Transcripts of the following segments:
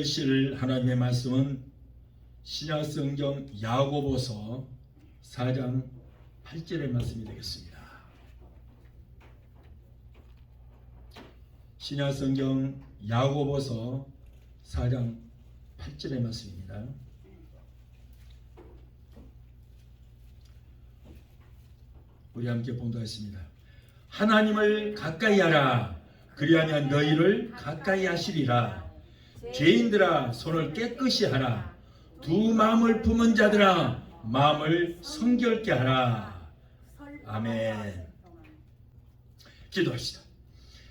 들으실 하나님의 말씀은 신약성경 야고보서 4장 8절의 말씀이 되겠습니다. 신약성경 야고보서 4장 8절의 말씀입니다. 우리 함께 봉독하겠습니다. 하나님을 가까이 하라. 그리하면 너희를 가까이 하시리라. 죄인들아 손을 깨끗이 하라. 두 마음을 품은 자들아 마음을 성결케 하라. 아멘. 기도합시다.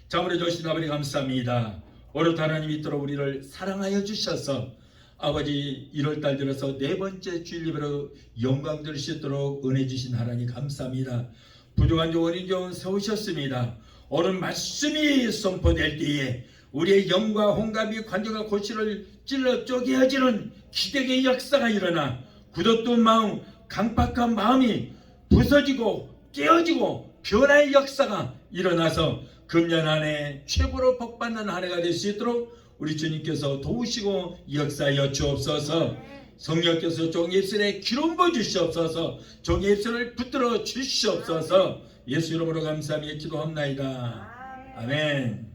자물에 주신 아버지 감사합니다. 오늘 하나님 이토록 우리를 사랑하여 주셔서 아버지 1월달 들어서 네 번째 주일 예배로 영광 드릴 수 있도록 은혜 주신 하나님 감사합니다. 부족한 종 어린 종 세우셨습니다. 오늘 말씀이 선포될 때에 우리의 영과 홍갑이 관절과 골실을 찔러 쪼개어지는 기적의 역사가 일어나 굳었던 마음, 강팍한 마음이 부서지고 깨어지고 변화의 역사가 일어나서 금년 한 해 최고로 복받는 한 해가 될 수 있도록 우리 주님께서 도우시고 역사하여 주옵소서. 성령께서 종의 입술에 기름 부어 주시옵소서. 종의 입술을 붙들어 주시옵소서. 예수 이름으로 감사하며 기도합나이다. 아멘.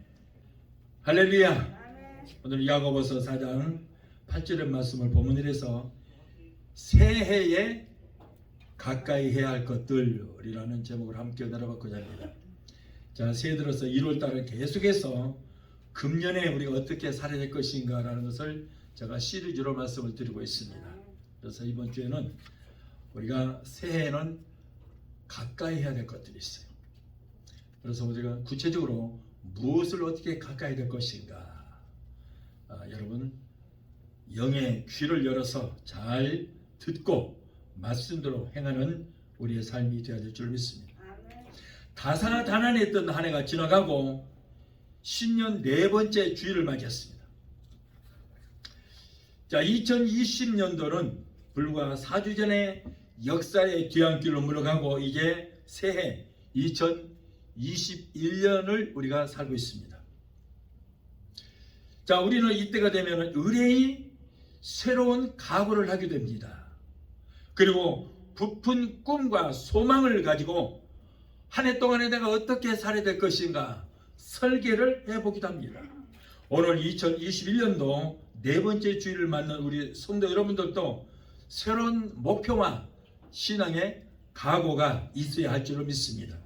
할렐루야. 오늘 야고보서 4장 8절의 말씀을 본문으로 해서 새해에 가까이 해야 할 것들이라는 제목을 함께 나눠봤고자 합니다. 자, 새해 들어서 1월달을 계속해서 금년에 우리가 어떻게 살아야 될 것인가 라는 것을 제가 시리즈로 말씀을 드리고 있습니다. 그래서 이번 주에는 우리가 새해에는 가까이 해야 될 것들이 있어요. 그래서 우리가 구체적으로 무엇을 어떻게 가까이 될 것인가, 여러분 영의 귀를 열어서 잘 듣고 말씀대로 행하는 우리의 삶이 되어야 될 줄 믿습니다. 다사다난했던 한 해가 지나가고 신년 네 번째 주일을 맞이했습니다. 자, 2020년도는 불과 4주 전에 역사의 뒤안길로 물러가고 이제 새해 2021년을 우리가 살고 있습니다. 자, 우리는 이때가 되면 의뢰의 새로운 각오를 하게 됩니다. 그리고 부푼 꿈과 소망을 가지고 한 해 동안에 내가 어떻게 살아야 될 것인가 설계를 해보기도 합니다. 오늘 2021년도 네 번째 주일을 맞는 우리 성도 여러분들도 새로운 목표와 신앙의 각오가 있어야 할 줄로 믿습니다.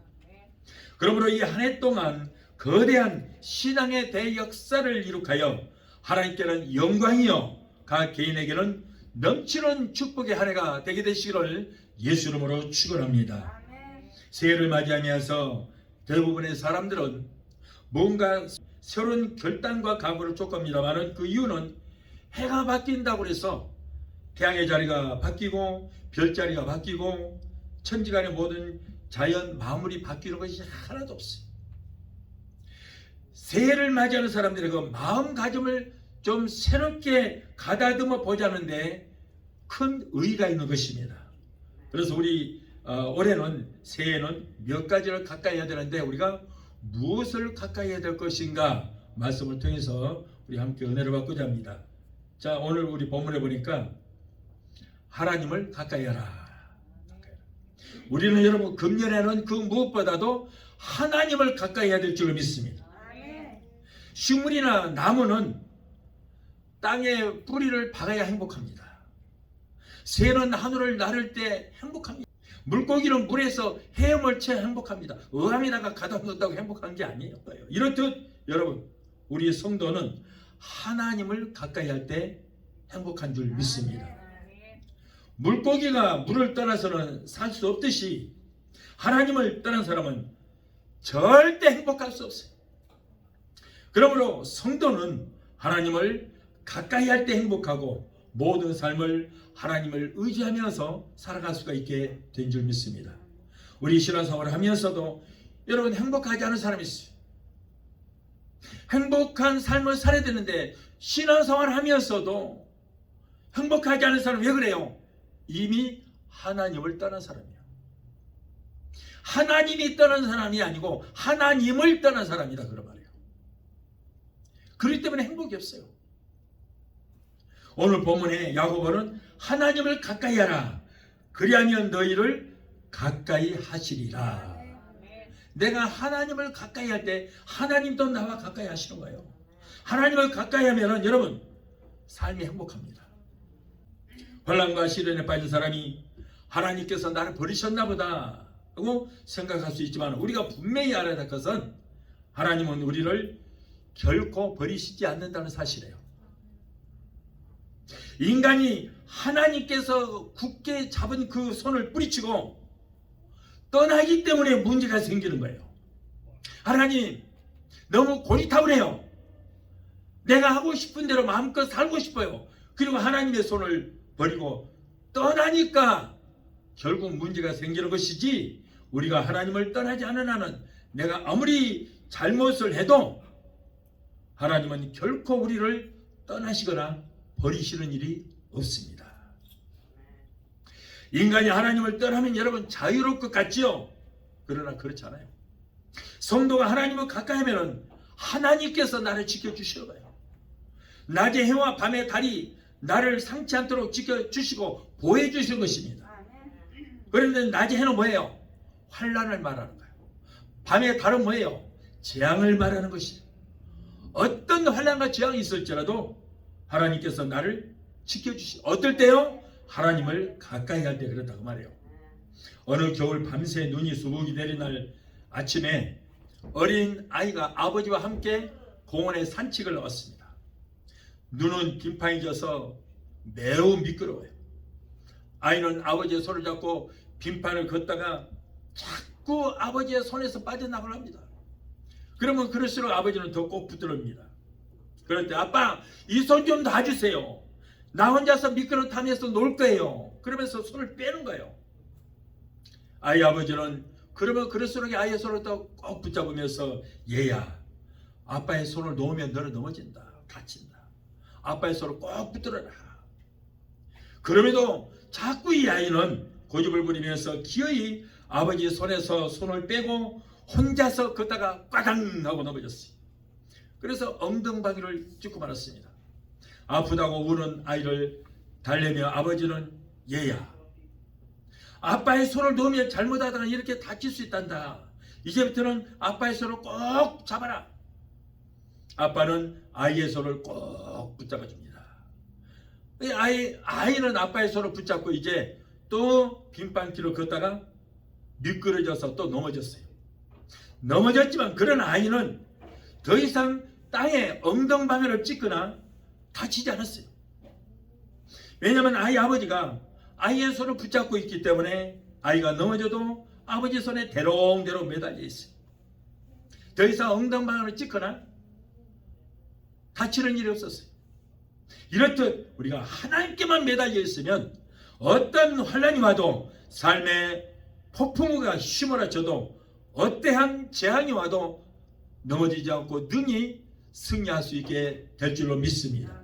그러므로 이 한 해 동안 거대한 신앙의 대역사를 이룩하여 하나님께는 영광이요 각 개인에게는 넘치는 축복의 한 해가 되게 되시기를 예수 이름으로 축원합니다. 새해를 맞이하면서 대부분의 사람들은 뭔가 새로운 결단과 각오를 줄 겁니다만 그 이유는 해가 바뀐다고 해서 태양의 자리가 바뀌고 별자리가 바뀌고 천지간의 모든 자연 마무리 바뀌는 것이 하나도 없어요. 새해를 맞이하는 사람들의 그 마음가짐을 좀 새롭게 가다듬어 보자는데 큰 의의가 있는 것입니다. 그래서 우리 올해는 새해에는 몇 가지를 가까이 해야 되는데 우리가 무엇을 가까이 해야 될 것인가 말씀을 통해서 우리 함께 은혜를 받고자 합니다. 자, 오늘 우리 본문에 보니까 하나님을 가까이 하라. 우리는 여러분 금년에는 그 무엇보다도 하나님을 가까이 해야 될 줄 믿습니다. 식물이나 나무는 땅에 뿌리를 박아야 행복합니다. 새는 하늘을 나를 때 행복합니다. 물고기는 물에서 헤엄을 쳐 행복합니다. 어항에다가 가다 놓는다고 행복한 게 아니에요. 이렇듯 여러분 우리 성도는 하나님을 가까이 할 때 행복한 줄 믿습니다. 물고기가 물을 떠나서는 살 수 없듯이 하나님을 떠난 사람은 절대 행복할 수 없어요. 그러므로 성도는 하나님을 가까이 할 때 행복하고 모든 삶을 하나님을 의지하면서 살아갈 수가 있게 된 줄 믿습니다. 우리 신앙생활을 하면서도 여러분 행복하지 않은 사람이 있어요. 행복한 삶을 살아야 되는데 신앙생활을 하면서도 행복하지 않은 사람은 왜 그래요? 이미 하나님을 떠난 사람이에요. 하나님이 떠난 사람이 아니고 하나님을 떠난 사람이다 그런 말이에요. 그렇기 때문에 행복이 없어요. 오늘 본문에 야고보는 하나님을 가까이 하라. 그리하면 너희를 가까이 하시리라. 내가 하나님을 가까이 할 때 하나님도 나와 가까이 하시는 거예요. 하나님을 가까이 하면은 여러분 삶이 행복합니다. 혼란과 시련에 빠진 사람이 하나님께서 나를 버리셨나 보다 하고 생각할 수 있지만 우리가 분명히 알아야 될 것은 하나님은 우리를 결코 버리시지 않는다는 사실이에요. 인간이 하나님께서 굳게 잡은 그 손을 뿌리치고 떠나기 때문에 문제가 생기는 거예요. 하나님 너무 고리타분해요. 내가 하고 싶은 대로 마음껏 살고 싶어요. 그리고 하나님의 손을 버리고 떠나니까 결국 문제가 생기는 것이지, 우리가 하나님을 떠나지 않은 한은 내가 아무리 잘못을 해도 하나님은 결코 우리를 떠나시거나 버리시는 일이 없습니다. 인간이 하나님을 떠나면 여러분 자유로울 것 같지요? 그러나 그렇지 않아요. 성도가 하나님을 가까이 하면 하나님께서 나를 지켜주시는 거예요. 낮의 해와 밤의 달이 나를 상치 않도록 지켜주시고 보호해주시는 것입니다. 그런데 낮의 해는 뭐예요? 환난을 말하는 거예요. 밤의 달은 뭐예요? 재앙을 말하는 것이에요. 어떤 환난과 재앙이 있을지라도 하나님께서 나를 지켜주시고, 어떨 때요? 하나님을 가까이 할 때 그렇다고 말해요. 어느 겨울 밤새 눈이 수북이 내린 날 아침에 어린 아이가 아버지와 함께 공원에 산책을 나왔습니다. 눈은 빙판이 져서 매우 미끄러워요. 아이는 아버지의 손을 잡고 빙판을 걷다가 자꾸 아버지의 손에서 빠져나가려 합니다. 그러면 그럴수록 아버지는 더 꼭 붙들어옵니다. 그럴 때 아빠 이 손 좀 놔주세요. 나 혼자서 미끄러 타면서 놀 거예요. 그러면서 손을 빼는 거예요. 아이 아버지는 그러면 그럴수록 아이의 손을 또 꼭 붙잡으면서 얘야, 아빠의 손을 놓으면 너는 넘어진다. 다친다. 아빠의 손을 꼭 붙들어라. 그럼에도 자꾸 이 아이는 고집을 부리면서 기어이 아버지의 손에서 손을 빼고 혼자서 걷다가 꽈당 하고 넘어졌어요. 그래서 엉덩방귀를 찢고 말았습니다. 아프다고 우는 아이를 달래며 아버지는 얘야, 아빠의 손을 놓으면 잘못하다가 이렇게 다칠 수 있단다. 이제부터는 아빠의 손을 꼭 잡아라. 아빠는 아이의 손을 꼭 붙잡아줍니다. 아이는 아빠의 손을 붙잡고 이제 또 빙판길을 걷다가 미끄러져서 또 넘어졌어요. 넘어졌지만 그런 아이는 더 이상 땅에 엉덩방아를 찍거나 다치지 않았어요. 왜냐하면 아이 아버지가 아이의 손을 붙잡고 있기 때문에 아이가 넘어져도 아버지 손에 대롱대롱 매달려 있어요. 더 이상 엉덩방아를 찍거나 다치는 일이 없었어요. 이렇듯 우리가 하나님께만 매달려 있으면 어떤 환난이 와도, 삶의 폭풍우가 휘몰아쳐도, 어떠한 재앙이 와도 넘어지지 않고 능히 승리할 수 있게 될 줄로 믿습니다.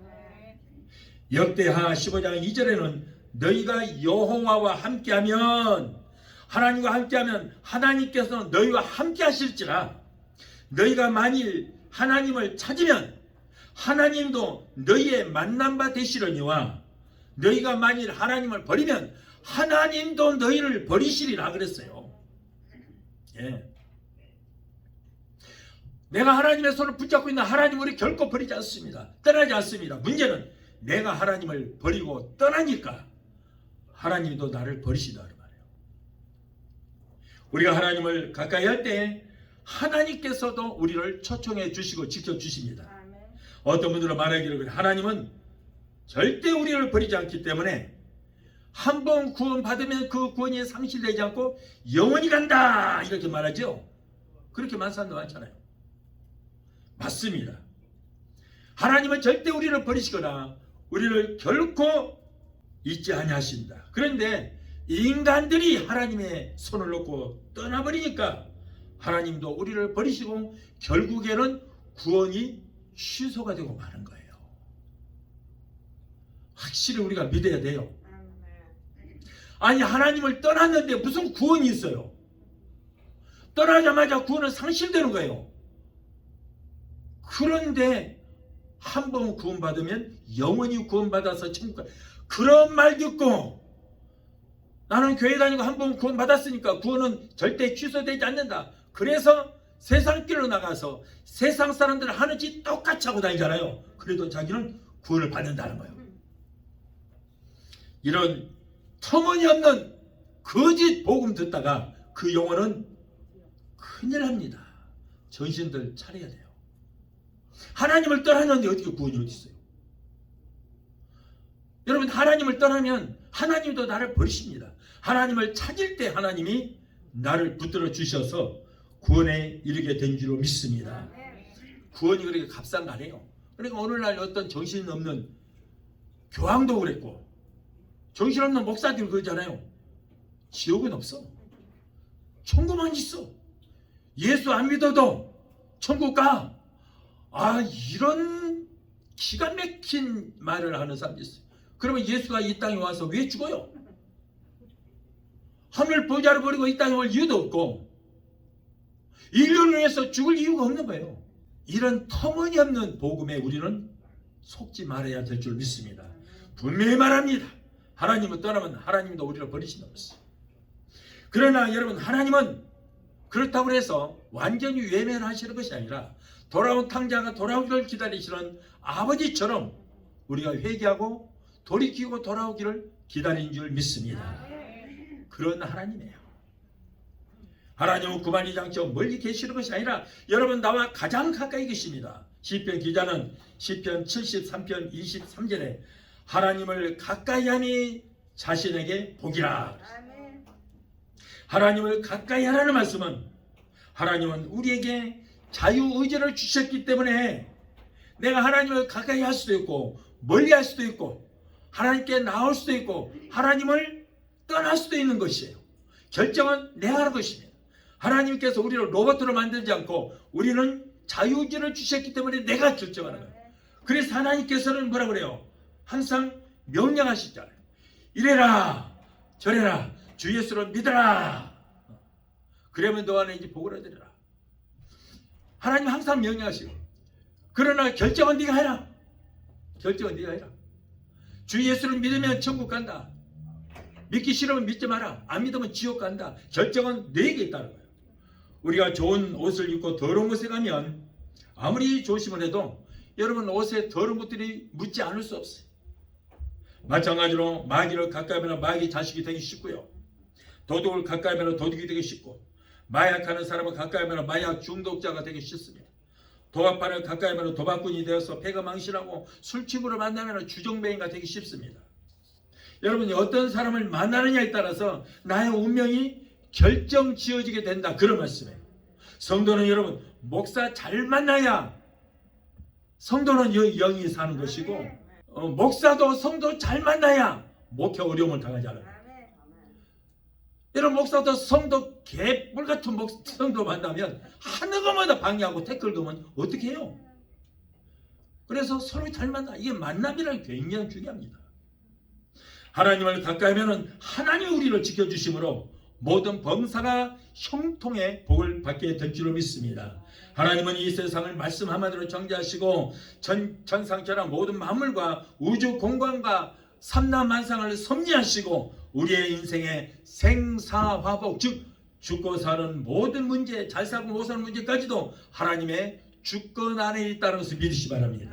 역대하 15장 2절에는 너희가 여호와와 함께하면, 하나님과 함께하면 하나님께서는 너희와 함께 하실지라, 너희가 만일 하나님을 찾으면 하나님도 너희의 만남바 되시려니와 너희가 만일 하나님을 버리면 하나님도 너희를 버리시리라 그랬어요. 예. 내가 하나님의 손을 붙잡고 있는 하나님 우리 결코 버리지 않습니다. 떠나지 않습니다. 문제는 내가 하나님을 버리고 떠나니까 하나님도 나를 버리시다 말이에요. 우리가 하나님을 가까이 할 때 하나님께서도 우리를 초청해 주시고 지켜주십니다. 어떤 분들은 말하기를 하나님은 절대 우리를 버리지 않기 때문에 한 번 구원 받으면 그 구원이 상실되지 않고 영원히 간다 이렇게 말하죠. 그렇게 말하는 사람도 많잖아요. 맞습니다. 하나님은 절대 우리를 버리시거나 우리를 결코 잊지 아니하신다. 그런데 인간들이 하나님의 손을 놓고 떠나버리니까 하나님도 우리를 버리시고 결국에는 구원이 취소가 되고 마는 거예요. 확실히 우리가 믿어야 돼요. 아니 하나님을 떠났는데 무슨 구원이 있어요? 떠나자마자 구원은 상실되는 거예요. 그런데 한 번 구원받으면 영원히 구원받아서 천국 가. 그런 말 듣고 나는 교회 다니고 한 번 구원받았으니까 구원은 절대 취소되지 않는다. 그래서 세상 길로 나가서 세상 사람들 하는 짓 똑같이 하고 다니잖아요. 그래도 자기는 구원을 받는다는 거예요. 이런 터무니없는 거짓 복음 듣다가 그 영혼은 큰일 납니다. 정신들 차려야 돼요. 하나님을 떠났는데 어떻게 구원이 어디 있어요? 여러분, 하나님을 떠나면 하나님도 나를 버리십니다. 하나님을 찾을 때 하나님이 나를 붙들어 주셔서 구원에 이르게 된 줄로 믿습니다. 구원이 그렇게 값싼 거 아니에요. 그러니까 오늘날 어떤 정신없는 교황도 그랬고 정신없는 목사들 그러잖아요. 지옥은 없어. 천국만 있어. 예수 안 믿어도 천국 가. 이런 기가 막힌 말을 하는 사람이 있어요. 그러면 예수가 이 땅에 와서 왜 죽어요? 하늘 보좌를 버리고 이 땅에 올 이유도 없고 인류를 위해서 죽을 이유가 없는 거예요. 이런 터무니없는 복음에 우리는 속지 말아야 될 줄 믿습니다. 분명히 말합니다. 하나님을 떠나면 하나님도 우리를 버리신다고 했어요. 그러나 여러분, 하나님은 그렇다고 해서 완전히 외면하시는 것이 아니라 돌아온 탕자가 돌아오기를 기다리시는 아버지처럼 우리가 회개하고 돌이키고 돌아오기를 기다리는 줄 믿습니다. 그런 하나님이에요. 하나님은 구만이 장처 멀리 계시는 것이 아니라 여러분 나와 가장 가까이 계십니다. 시편 기자는 시편 73편 23절에 하나님을 가까이함이 자신에게 복이라. 하나님을 가까이 하라는 말씀은 하나님은 우리에게 자유의지를 주셨기 때문에 내가 하나님을 가까이 할 수도 있고 멀리 할 수도 있고 하나님께 나올 수도 있고 하나님을 떠날 수도 있는 것이에요. 결정은 내가 하는 것입니다. 하나님께서 우리를 로봇으로 만들지 않고 우리는 자유의지를 주셨기 때문에 내가 결정하는 거예요. 그래서 하나님께서는 뭐라 그래요? 항상 명령하시잖아요. 이래라 저래라 주 예수를 믿어라. 그러면 너 안에 이제 복을 얻으리라. 하나님 항상 명령하시고 그러나 결정은 네가 해라. 결정은 네가 해라. 주 예수를 믿으면 천국 간다. 믿기 싫으면 믿지 마라. 안 믿으면 지옥 간다. 결정은 너에게 있다는 거예요. 우리가 좋은 옷을 입고 더러운 곳에 가면 아무리 조심을 해도 여러분 옷에 더러운 것들이 묻지 않을 수 없어요. 마찬가지로 마귀를 가까이 하면 마귀 자식이 되기 쉽고요. 도둑을 가까이 하면 도둑이 되기 쉽고 마약하는 사람을 가까이 하면 마약 중독자가 되기 쉽습니다. 도박판을 가까이 하면 도박꾼이 되어서 패가 망신하고 술집으로 만나면 주정뱅이가 되기 쉽습니다. 여러분이 어떤 사람을 만나느냐에 따라서 나의 운명이 결정 지어지게 된다. 그런 말씀이에요. 성도는 여러분 목사 잘 만나야 성도는 영이 사는 것이고 목사도 성도 잘 만나야 목회 어려움을 당하지 않아요. 여러분 목사도 성도 개뿔 같은 성도 만나면 하는 것마다 방해하고 태클 거면 어떻게 해요? 그래서 서로 잘 만나. 이게 만남이라는 게 굉장히 중요합니다. 하나님을 가까이 하면 하나님이 우리를 지켜주심으로 모든 범사가 형통의 복을 받게 될 줄로 믿습니다. 하나님은 이 세상을 말씀 한마디로 정죄하시고 천상천하 모든 만물과 우주 공간과 삼라만상을 섭리하시고 우리의 인생의 생사화복 즉 죽고 사는 모든 문제 잘 살고 못 사는 문제까지도 하나님의 주권 안에 있다는 것을 믿으시 바랍니다.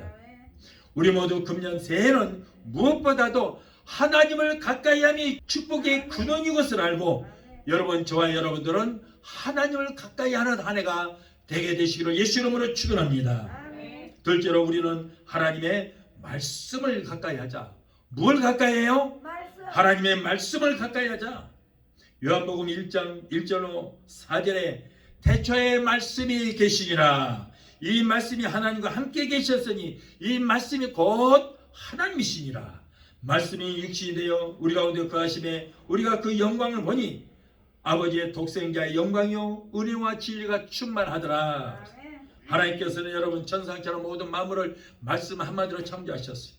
우리 모두 금년 새해는 무엇보다도 하나님을 가까이함이 축복의 근원인 것을 알고 여러분 저와 여러분들은 하나님을 가까이 하는 한 해가 되게 되시기를 예수 이름으로 축원합니다. 둘째로 우리는 하나님의 말씀을 가까이 하자. 뭘 가까이 해요? 하나님의 말씀을 가까이 하자. 요한복음 1장 1절로 4절에 태초에 말씀이 계시니라. 이 말씀이 하나님과 함께 계셨으니 이 말씀이 곧 하나님이시니라. 말씀이 육신이 되어 우리 가운데 거하심에 우리가 그 영광을 보니 아버지의 독생자의 영광이요 은혜와 진리가 충만하더라. 하나님께서는 여러분 천상처럼 모든 만물을 말씀 한마디로 창조하셨어요.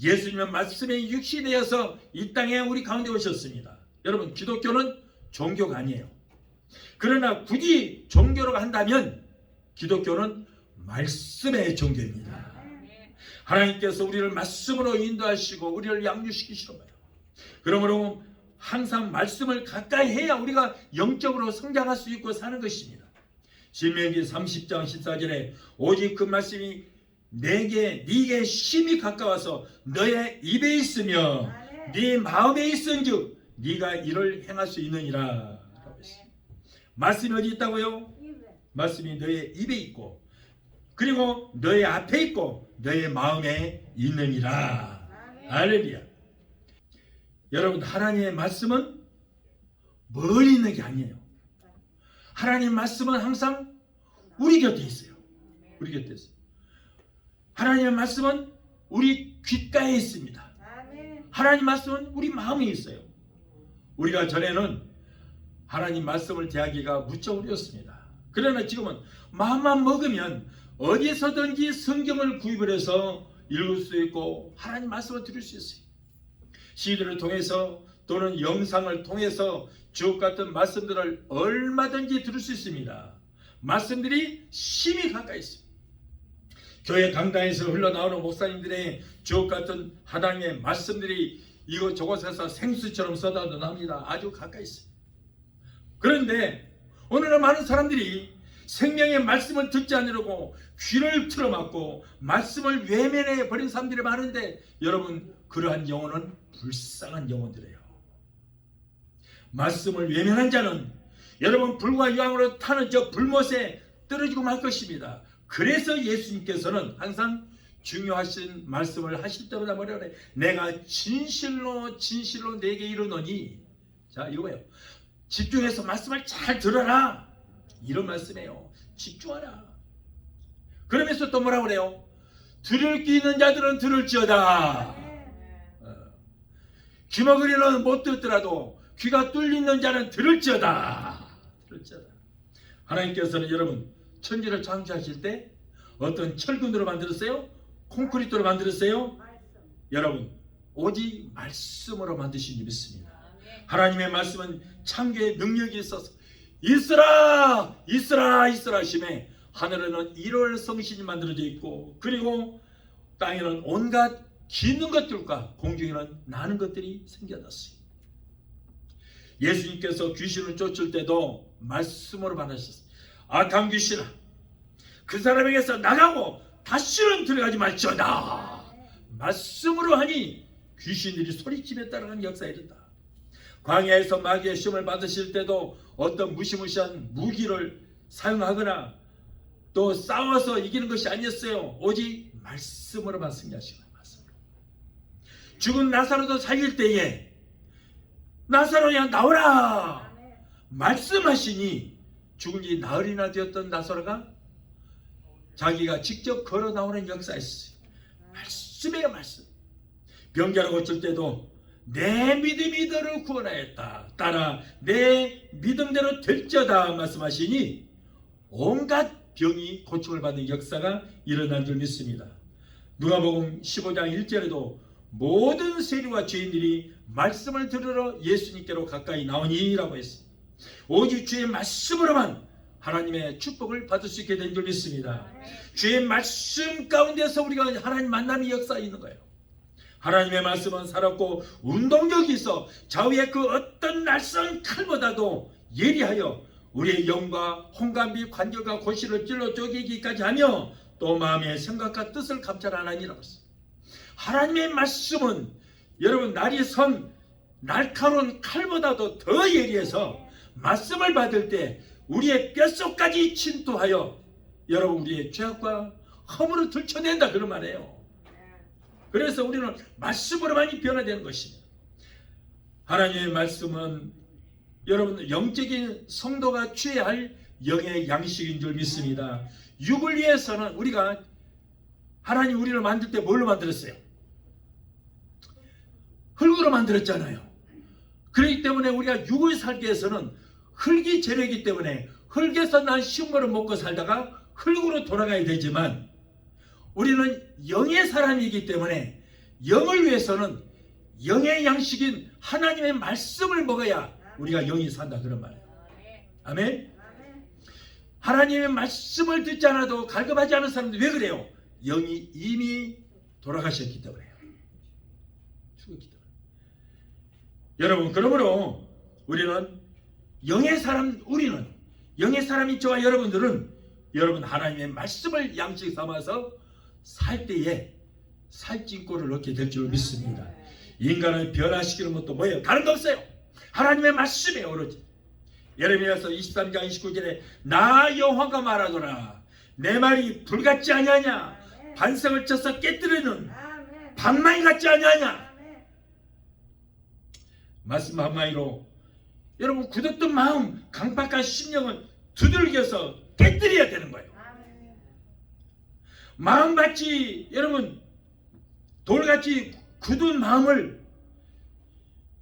예수님은 말씀이 육신이 되어서 이 땅에 우리 가운데 오셨습니다. 여러분 기독교는 종교가 아니에요. 그러나 굳이 종교로 한다면 기독교는 말씀의 종교입니다. 하나님께서 우리를 말씀으로 인도하시고 우리를 양육시키시는 거예요. 그러므로 항상 말씀을 가까이 해야 우리가 영적으로 성장할 수 있고 사는 것입니다. 신명기 30장 14절에 오직 그 말씀이 네게 심히 가까워서 너의 입에 있으며 네 마음에 있은즉 네가 이를 행할 수 있느니라. 말씀이 어디 있다고요? 말씀이 너의 입에 있고 그리고 너의 앞에 있고 너의 마음에 있느니라. 할렐루야. 여러분, 하나님의 말씀은 멀리 있는 게 아니에요. 하나님의 말씀은 항상 우리 곁에 있어요. 우리 곁에 있어요. 하나님의 말씀은 우리 귓가에 있습니다. 하나님 말씀은 우리 마음에 있어요. 우리가 전에는 하나님 말씀을 대하기가 무척 어려웠습니다. 그러나 지금은 마음만 먹으면 어디서든지 성경을 구입을 해서 읽을 수 있고 하나님 말씀을 들을 수 있어요. CD를 통해서 또는 영상을 통해서 주옥 같은 말씀들을 얼마든지 들을 수 있습니다. 말씀들이 심히 가까이 있습니다. 교회 강당에서 흘러나오는 목사님들의 주옥 같은 하나님의 말씀들이 이곳저곳에서 생수처럼 쏟아져나옵니다. 아주 가까이 있습니다. 그런데 오늘은 많은 사람들이 생명의 말씀을 듣지 않으려고 귀를 틀어막고 말씀을 외면해 버린 사람들이 많은데 여러분, 그러한 영혼은 불쌍한 영혼들이에요. 말씀을 외면한 자는 여러분 불과 유황으로 타는 저 불못에 떨어지고 말 것입니다. 그래서 예수님께서는 항상 중요하신 말씀을 하실 때마다 뭐라 그래? 내가 진실로 내게 이르노니. 자, 이거예요. 집중해서 말씀을 잘 들어라. 이런 말씀이에요. 집중하라. 그러면서 또 뭐라 그래요? 들을 귀 있는 자들은 들을지어다. 귀머거리는 못 듣더라도 귀가 뚫리는 자는 들을지어다. 하나님께서는 여러분 천지를 창조하실 때 어떤 철근으로 만들었어요? 콘크리트로 만들었어요? 여러분, 오직 말씀으로 만드신 줄 믿습니다. 하나님의 말씀은 창조의 능력이 있어서 있으라 하심에 하늘에는 1월 성신이 만들어져 있고 그리고 땅에는 온갖 기는 것들과 공중에는 나는 것들이 생겨났어요. 예수님께서 귀신을 쫓을 때도 말씀으로 반하셨어요. 악한 귀신아, 그 사람에게서 나가고 다시는 들어가지 말지어다. 말씀으로 하니 귀신들이 소리치며 따라가는 역사에 이른다. 광야에서 마귀의 시험을 받으실 때도 어떤 무시무시한 무기를 사용하거나 또 싸워서 이기는 것이 아니었어요. 오직 말씀으로만 승리하신 거예요. 말씀으로. 죽은 나사로도 살릴 때에 나사로야 나오라 말씀하시니 죽은 지 나흘이나 되었던 나사로가 자기가 직접 걸어 나오는 역사였어요. 말씀이에요. 말씀. 병자를 고칠 때도 내 믿음이 너를 구원하였다. 따라 내 믿음대로 될지어다 말씀하시니 온갖 병이 고침을 받는 역사가 일어난 줄 믿습니다. 누가복음 15장 1절에도 모든 세리와 죄인들이 말씀을 들으러 예수님께로 가까이 나오니라고 했습니다. 오직 주의 말씀으로만 하나님의 축복을 받을 수 있게 된 줄 믿습니다. 주의 말씀 가운데서 우리가 하나님 만남이 역사에 있는 거예요. 하나님의 말씀은 살았고 운동력이 있어 좌우의 그 어떤 낯선 칼보다도 예리하여 우리의 영과 혼감비 관절과 골실을 찔러 쪼개기까지 하며 또 마음의 생각과 뜻을 감찰하나니라고 했습니다. 하나님의 말씀은 여러분 날이 선 날카로운 칼보다도 더 예리해서 말씀을 받을 때 우리의 뼛속까지 침투하여 여러분 우리의 죄악과 허물을 들춰낸다 그런 말이에요. 그래서 우리는 말씀으로만이 변화되는 것입니다. 하나님의 말씀은 여러분 영적인 성도가 취해야 할 영의 양식인 줄 믿습니다. 육을 위해서는 우리가 하나님 우리를 만들 때 뭘로 만들었어요? 흙으로 만들었잖아요. 그렇기 때문에 우리가 육을 살기 위해서는 흙이 재료이기 때문에 흙에서 난 식물을 먹고 살다가 흙으로 돌아가야 되지만 우리는 영의 사람이기 때문에 영을 위해서는 영의 양식인 하나님의 말씀을 먹어야 우리가 영이 산다 그런 말이에요. 아멘. 하나님의 말씀을 듣지 않아도 갈급하지 않은 사람들 왜 그래요? 영이 이미 돌아가셨기 때문에요. 죽었기 때문에. 여러분, 그러므로 우리는 영의 사람이 저와 여러분들은 여러분 하나님의 말씀을 양식 삼아서 살 때에 살찐꼴을 얻게 될 줄 믿습니다. 인간을 변화시키는 것도 뭐예요? 다른 거 없어요. 하나님의 말씀에 오로지. 예레미야서 23장 29절에 나 여호와가 말하노라 내 말이 불같지 아니하냐 반석을 쳐서 깨뜨리는 방망이 같지 아니하냐. 말씀 한마디로 여러분 굳었던 마음 강박한 심령은 두들겨서 깨뜨려야 되는 거예요. 마음같이 여러분 돌같이 굳은 마음을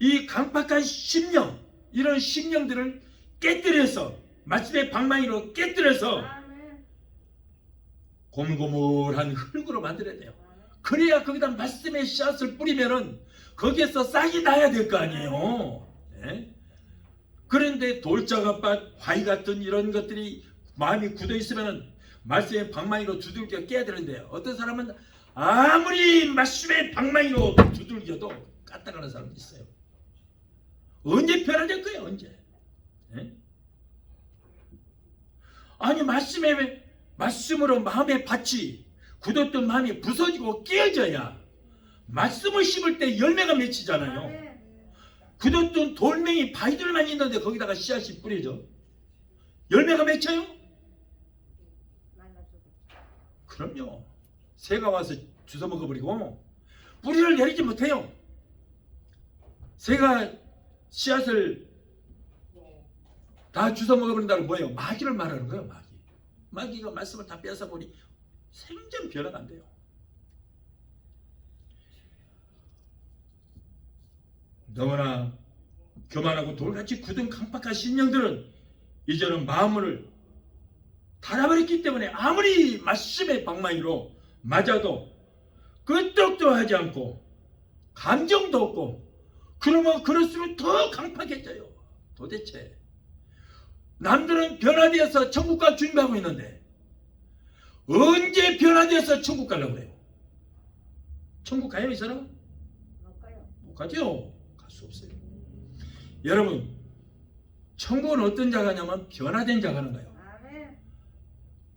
이 강박한 심령 이런 심령들을 깨뜨려서 말씀의 방망이로 깨뜨려서 고물고물한 흙으로 만들어야 돼요. 그래야 거기다 말씀의 씨앗을 뿌리면은 거기에서 싹이 나야 될 거 아니에요. 네? 그런데 돌자갓밭 화이 같은 이런 것들이 마음이 굳어 있으면은 말씀의 방망이로 두들겨 깨야 되는데 어떤 사람은 아무리 말씀의 방망이로 두들겨도 까딱하는 사람도 있어요. 언제 변화될 거예요? 언제? 네? 아니 말씀으로 마음의 밭이 굳었던 마음이 부서지고 깨어져야 말씀을 씹을 때 열매가 맺히잖아요. 굳었던 돌멩이 바위들만 있는데 거기다가 씨앗이 뿌려져 열매가 맺혀요? 그럼요. 새가 와서 주워 먹어버리고 뿌리를 내리지 못해요. 새가 씨앗을 다 주워 먹어버린다는 뭐예요? 마귀를 말하는 거예요. 마귀가 말씀을 다 뺏어보니 생전 변화가 안 돼요. 너무나 교만하고 돌같이 굳은 강박한 심령들은 이제는 마음을 닫아버렸기 때문에 아무리 말씀의 방망이로 맞아도 끄떡도 하지 않고 감정도 없고 그러면 그럴수록 더 강팍해져요. 도대체 남들은 변화되어서 천국 갈 준비하고 있는데 언제 변화되어서 천국 가려고 그래요? 천국 가요 이 사람? 못 가요. 못 가죠. 갈 수 없어요. 여러분 천국은 어떤 자가 냐면 변화된 자가 하는 거예요.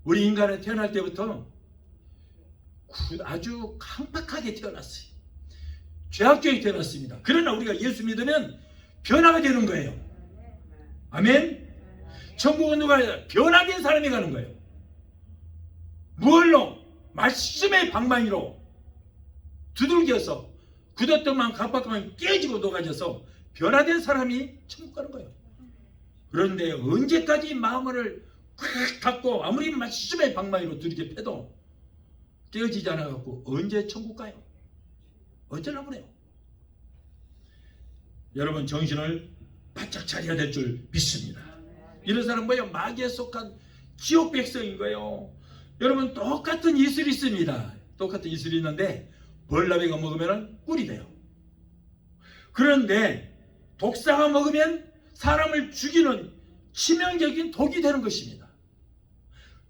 우리 인간은 태어날 때부터 아주 강팍하게 태어났어요. 죄악적이 태어났습니다. 그러나 우리가 예수 믿으면 변화가 되는 거예요. 아멘. 천국은 누가 변화된 사람이 가는 거예요. 무얼로? 말씀의 방망이로 두들겨서 굳었던 마음 강박하면 깨지고 녹아져서 변화된 사람이 천국 가는 거예요. 그런데 언제까지 마음을 꽉 닫고 아무리 말씀의 방망이로 두들겨 패도 깨어지지 않아갖고 언제 천국 가요? 어쩌려고 그래요? 여러분 정신을 바짝 차려야 될 줄 믿습니다. 이런 사람 뭐예요? 마귀에 속한 지옥 백성인 거예요. 여러분 똑같은 이슬이 있습니다. 똑같은 이슬이 있는데 벌나비가 먹으면 꿀이 돼요. 그런데 독사가 먹으면 사람을 죽이는 치명적인 독이 되는 것입니다.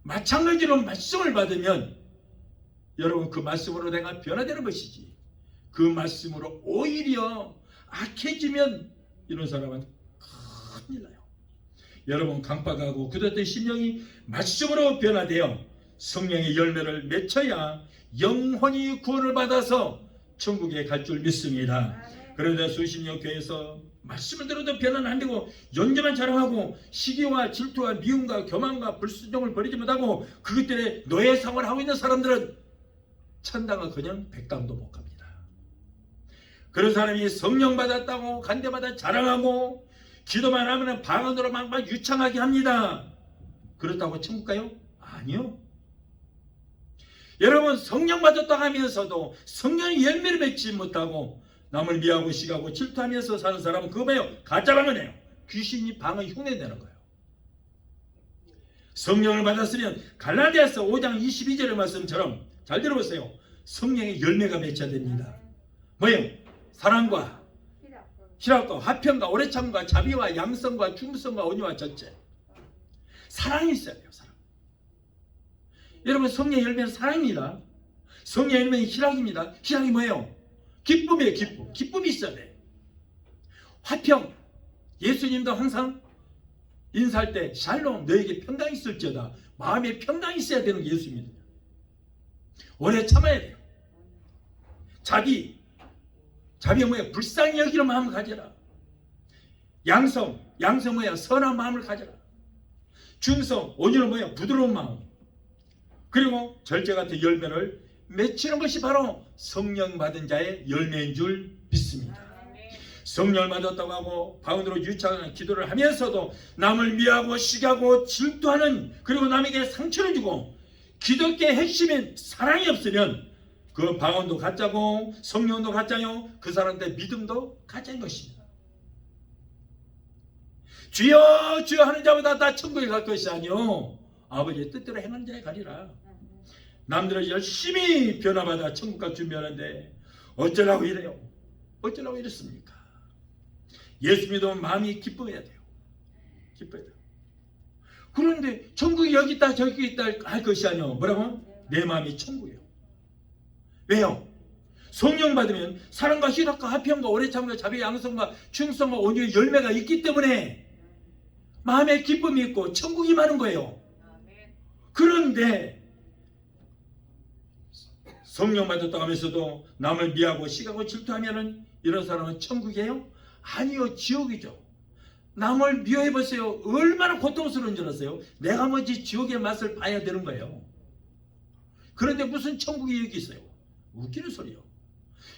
마찬가지로 말씀을 받으면 여러분 그 말씀으로 내가 변화되는 것이지 그 말씀으로 오히려 악해지면 이런 사람은 큰일 나요. 여러분 강박하고 굳었던 심령이 말씀으로 변화되어 성령의 열매를 맺혀야 영혼이 구원을 받아서 천국에 갈 줄 믿습니다. 그런데 수십 년 교회에서 말씀을 들어도 변화는 안 되고 연재만 자랑하고 시기와 질투와 미움과 교만과 불순종을 버리지 못하고 그것들의 노예 생활을 하고 있는 사람들은 천당은 그냥 백당도 못 갑니다. 그런 사람이 성령 받았다고 간대마다 자랑하고 기도만 하면 방언으로 막 유창하게 합니다. 그렇다고 천국 가요? 아니요. 여러분 성령 받았다고 하면서도 성령의 열매를 맺지 못하고 남을 미워하고 시기하고 질투하면서 사는 사람은 그거 봐요. 가짜 방언이에요. 귀신이 방언 흉내내는 거예요. 성령을 받았으면 갈라디아서 5장 22절의 말씀처럼 잘 들어보세요. 성령의 열매가 맺혀야 됩니다. 뭐예요? 사랑과 희락과 화평과 오래 참과 자비와 양성과 중성과 온유와 절제. 사랑이 있어야 돼요. 사랑. 여러분 성령의 열매는 사랑입니다. 성령의 이름은 희락입니다. 희락이 뭐예요? 기쁨이에요. 기쁨. 기쁨이 있어야 돼. 화평. 예수님도 항상 인사할 때 샬롬 너에게 평강이 있을지어다. 마음에 평강이 있어야 되는 게 예수입니다. 오래 참아야 돼요. 자비가 뭐야? 불쌍히 여기는 마음을 가져라. 양성 뭐야? 선한 마음을 가져라. 중성, 온유는 뭐야? 부드러운 마음. 그리고 절제 같은 열매를 맺히는 것이 바로 성령 받은 자의 열매인 줄 믿습니다. 성령을 받았다고 하고 바운드로 유창한 기도를 하면서도 남을 미워하고 시기하고 질투하는, 그리고 남에게 상처를 주고 기독교의 핵심인 사랑이 없으면 그 방언도 가짜고 성령도 가짜요, 그 사람들의 믿음도 가짜인 것입니다. 주여 주여 하는 자보다 다 천국에 갈 것이 아니요 아버지의 뜻대로 행하는 자에 가리라. 남들은 열심히 변화받아 천국가 준비하는데 어쩌라고 이래요? 어쩌라고 이랬습니까? 예수 믿으면 마음이 기뻐해야 돼요. 기뻐해야 돼요. 그런데 천국이 여기 있다 저기 있다 할 것이 아니요 뭐라고? 내 마음이 천국이에요. 왜요? 성령 받으면 사랑과 희락과 화평과 오래 참과 자비 양성과 충성과 온유의 열매가 있기 때문에 마음에 기쁨이 있고 천국이 많은 거예요. 그런데 성령 받았다고 하면서도 남을 미워하고 시기하고 질투하면은 이런 사람은 천국이에요? 아니요, 지옥이죠. 남을 미워해 보세요. 얼마나 고통스러운 줄 아세요? 내가 뭐지 지옥의 맛을 봐야 되는 거예요. 그런데 무슨 천국이 여기 있어요? 웃기는 소리요.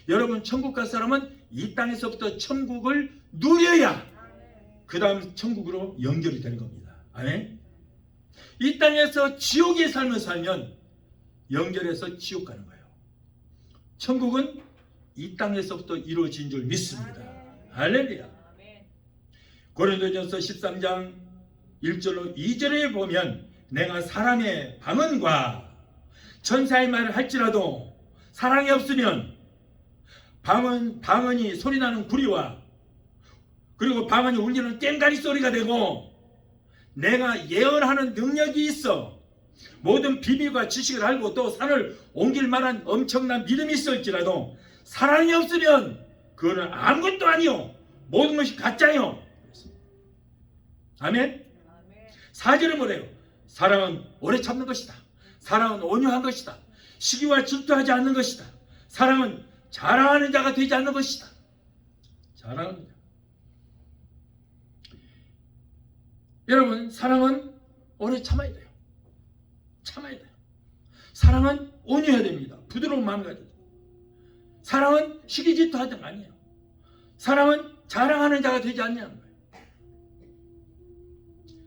여러분, 천국 갈 사람은 이 땅에서부터 천국을 누려야 그 다음 천국으로 연결이 되는 겁니다. 아멘? 이 땅에서 지옥의 삶을 살면 연결해서 지옥 가는 거예요. 천국은 이 땅에서부터 이루어진 줄 믿습니다. 할렐루야. 고린도전서 13장 1절로 2절에 보면 내가 사람의 방언과 천사의 말을 할지라도 사랑이 없으면 방언이 소리나는 구리와 그리고 방언이 울리는 꽹가리 소리가 되고 내가 예언하는 능력이 있어 모든 비밀과 지식을 알고 또 산을 옮길 만한 엄청난 믿음이 있을지라도 사랑이 없으면 그거는 아무것도 아니요 모든 것이 가짜요. 아멘. 4절은 뭐래요? 사랑은 오래 참는 것이다. 사랑은 온유한 것이다. 시기와 질투하지 않는 것이다. 사랑은 자랑하는 자가 되지 않는 것이다. 자랑하는 자. 여러분, 사랑은 오래 참아야 돼요. 참아야 돼요. 사랑은 온유해야 됩니다. 부드러운 마음을 가져야 돼요. 사랑은 시기 질투하는 거 아니에요. 사랑은 자랑하는 자가 되지 않냐는 거예요.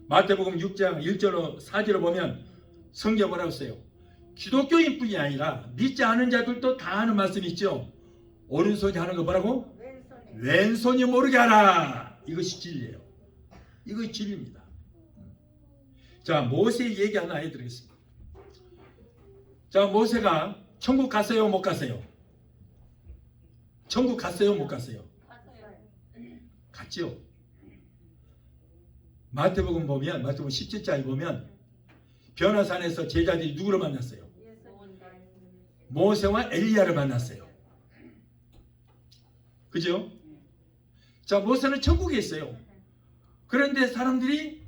마태복음 6장 1절로 4절을 보면 성경 뭐라고 써요? 기독교인 뿐이 아니라 믿지 않은 자들도 다 하는 말씀이 있죠. 오른손이 하는 거 뭐라고? 왼손이 모르게 하라. 이것이 진리예요. 이것이 진리입니다. 자, 모세 얘기 하나 해드리겠습니다. 자, 모세가 천국 갔어요? 못 갔어요? 천국 갔어요? 못 갔어요? 갔죠. 마태복음 17장에 보면 변화산에서 제자들이 누구를 만났어요? 모세와 엘리야를 만났어요. 그죠? 자, 모세는 천국에 있어요. 그런데 사람들이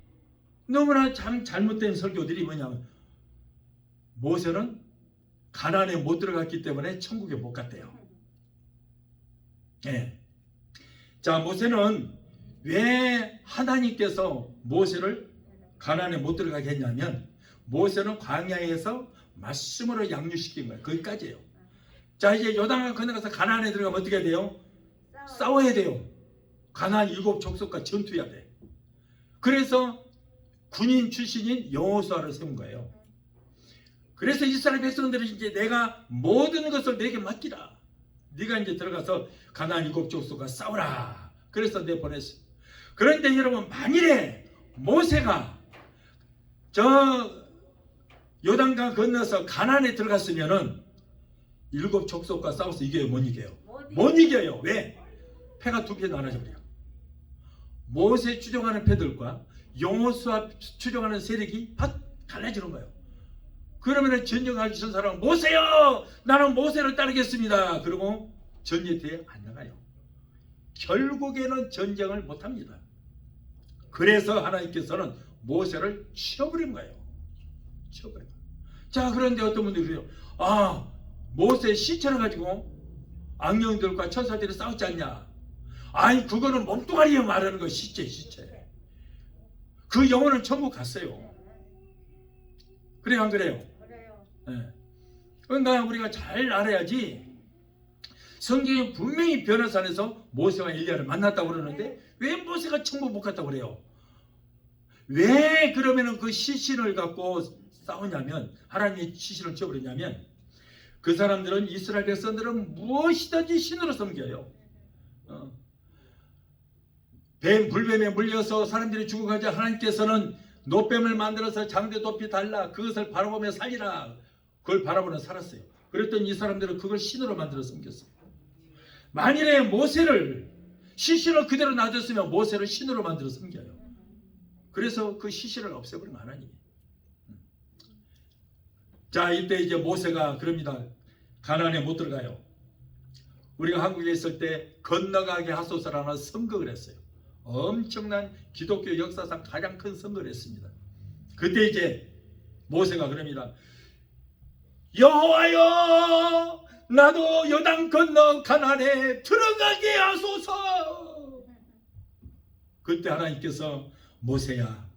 너무나 참 잘못된 설교들이 뭐냐면 모세는 가나안에 못 들어갔기 때문에 천국에 못 갔대요. 네. 자, 모세는 왜 하나님께서 모세를 가나안에 못 들어가게 했냐면 모세는 광야에서 말씀으로 양육시킨 거예요. 거기까지예요. 자, 이제 요단강 건너가서 가나안에 들어가면 어떻게 돼요? 싸워야 돼요. 가나안 7 족속과 전투해야 돼. 그래서 군인 출신인 여호수아를 세운 거예요. 그래서 이스라엘 백성들은 이제 내가 모든 것을 내게 맡기라. 네가 이제 들어가서 가나안 7 족속과 싸우라. 그래서 내보냈어요. 그런데 여러분, 만일에 모세가 저 요단강 건너서 가나안에 들어갔으면은 7 족속과 싸워서 이겨요? 못 이겨요? 못 이겨요. 왜? 패가 2배 나눠져 버려요. 모세 추종하는 패들과 여호수아 추종하는 세력이 팍 갈라지는 거예요. 그러면 전쟁하기 전 사람은 모세요! 나는 모세를 따르겠습니다. 그리고 전쟁터에 안 나가요. 결국에는 전쟁을 못합니다. 그래서 하나님께서는 모세를 치워버린 거예요. 치워버린 거예요. 자, 그런데 어떤 분들이 그래요. 아, 모세 시체를 가지고 악령들과 천사들이 싸웠지 않냐. 아니, 그거는 몸뚱아리에 말하는 거. 시체. 그 영혼은 천국 갔어요. 그래요, 안 그래요? 네. 그러니까 우리가 잘 알아야지. 성경에 분명히 변호산에서 모세와 엘리야를 만났다고 그러는데 왜 모세가 천국 못 갔다고 그래요? 왜 그러면은 그 시신을 갖고 싸우냐면, 하나님의 시신을 쳐버리냐면, 그 사람들은, 이스라엘 백성들은 무엇이든지 신으로 섬겨요. 불뱀에 물려서 사람들이 죽어가자 하나님께서는 노뱀을 만들어서 장대 높이 달라 그것을 바라보며 살리라. 그걸 바라보며 살았어요. 그랬더니 이 사람들은 그걸 신으로 만들어 섬겼어요. 만일에 모세를, 시신을 그대로 놔뒀으면 모세를 신으로 만들어 섬겨요. 그래서 그 시신을 없애버린 하나님이. 자, 이때 이제 모세가 그럽니다. 가나안에 못 들어가요. 우리가 한국에 있을 때 건너가게 하소서라는 선거를 했어요. 엄청난 기독교 역사상 가장 큰 선거를 했습니다. 그때 이제 모세가 그럽니다. 여호와여, 나도 요단 건너 가나안에 들어가게 하소서. 그때 하나님께서 모세야,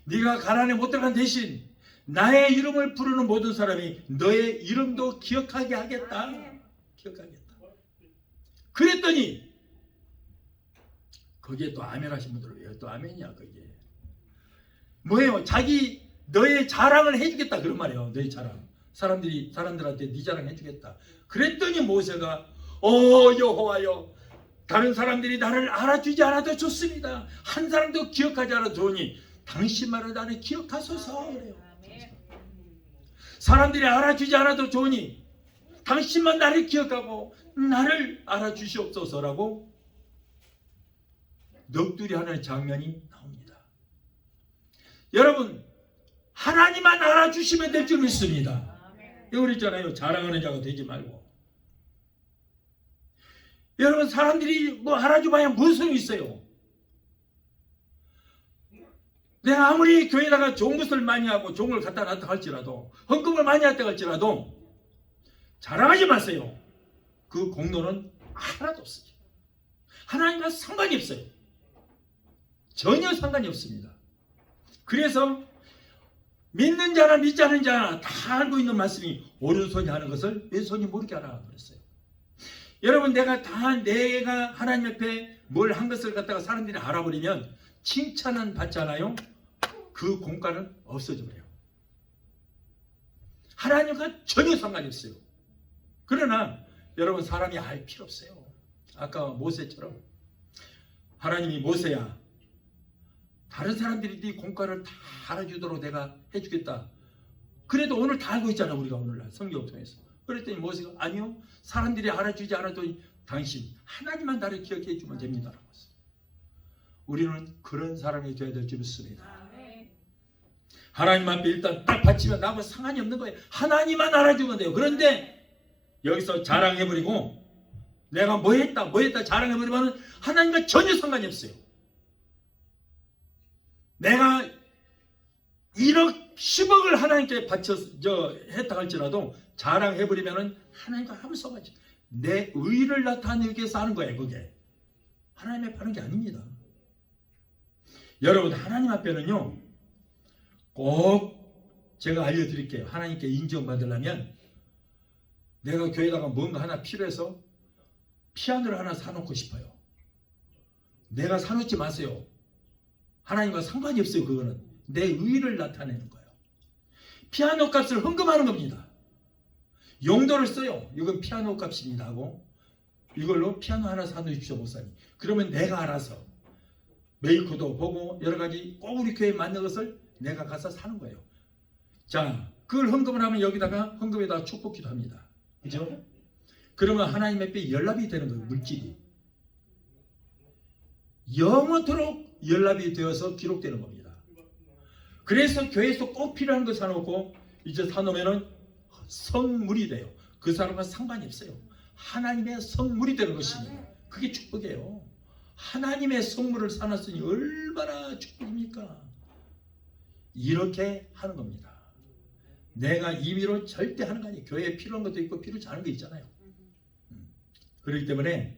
네가 가나안에 못 들어간 대신 나의 이름을 부르는 모든 사람이 너의 이름도 기억하게 하겠다. 기억하겠다. 그랬더니 거기에 또 아멘 하신 분들은 왜 또 아멘이야? 그게 뭐예요? 자기 너의 자랑을 해주겠다 그런 말이에요. 너의 자랑. 사람들한테 네 자랑 해주겠다. 그랬더니 모세가 여호와여, 다른 사람들이 나를 알아주지 않아도 좋습니다. 한 사람도 기억하지 않아도 좋으니 당신만을 나를 기억하소서. 그래요. 사람들이 알아주지 않아도 좋으니 당신만 나를 기억하고 나를 알아주시옵소서라고 넋두리 하는 장면이 나옵니다. 여러분, 하나님만 알아주시면 될 줄 믿습니다. 여기 있잖아요. 자랑하는 자가 되지 말고. 여러분, 사람들이 뭐 알아줘봐야 무슨 소용이 있어요? 내가 아무리 교회에다가 좋은 것을 많이 하고 종을 갖다 놨다 할지라도, 헌금을 많이 했다 할지라도 자랑하지 마세요. 그 공로는 하나도 없어요. 하나님과 상관이 없어요. 전혀 상관이 없습니다. 그래서 믿는 자나 믿지 않는 자나 다 알고 있는 말씀이 오른손이 하는 것을 왼손이 모르게 하라 그랬어요. 여러분, 내가 하나님 옆에 뭘 한 것을 갖다가 사람들이 알아버리면 칭찬은 받잖아요. 그 공과는 없어져 버려요. 하나님과 전혀 상관이 없어요. 그러나 여러분, 사람이 알 필요 없어요. 아까 모세처럼 하나님이 모세야, 다른 사람들이 네 공과를 다 알아주도록 내가 해주겠다. 그래도 오늘 다 알고 있잖아. 우리가 오늘날 성경을 통해서. 그랬더니 모세가 아니요, 사람들이 알아주지 않아도 당신 하나님만 나를 기억해 주면 됩니다 라고 했어요. 우리는 그런 사람이 되어야 될 줄 믿습니다. 하나님 앞에 일단 딱 바치면 나하고 상관이 없는 거예요. 하나님만 알아주면 돼요. 그런데 여기서 자랑해버리고 내가 뭐 했다 자랑해버리면 하나님과 전혀 상관이 없어요. 내가 1억 10억을 하나님께 했다 할지라도 자랑해버리면 하나님과 아무 상관이 없어요. 내 의를 나타내기 위해서 하는 거예요. 그게 하나님 앞에 하는 게 아닙니다. 여러분, 하나님 앞에는요, 꼭 제가 알려드릴게요. 하나님께 인정받으려면 내가 교회에다가 뭔가 하나 필요해서 피아노를 하나 사놓고 싶어요. 내가 사놓지 마세요. 하나님과 상관이 없어요. 그거는 내 의를 나타내는 거예요. 피아노 값을 헌금하는 겁니다. 용도를 써요. 이건 피아노 값입니다 하고 이걸로 피아노 하나 사놓으십시오 목사님. 그러면 내가 알아서 메이커도 보고 여러 가지 꼭 우리 교회에 맞는 것을 내가 가서 사는 거예요. 자, 그걸 헌금을 하면 여기다가 헌금에다가 축복기도 합니다. 그죠? 그러면 하나님 앞에 연락이 되는 거예요. 물질이 영원토록 연락이 되어서 기록되는 겁니다. 그래서 교회에서 꼭 필요한 거 사놓고 이제 사놓으면은 성물이 돼요. 그 사람과 상관이 없어요. 하나님의 성물이 되는 것입니다. 그게 축복이에요. 하나님의 성물을 사놨으니 얼마나 축복입니까? 이렇게 하는 겁니다. 내가 임의로 절대 하는 거 아니에요. 교회에 필요한 것도 있고 필요치 않은 거 있잖아요. 그렇기 때문에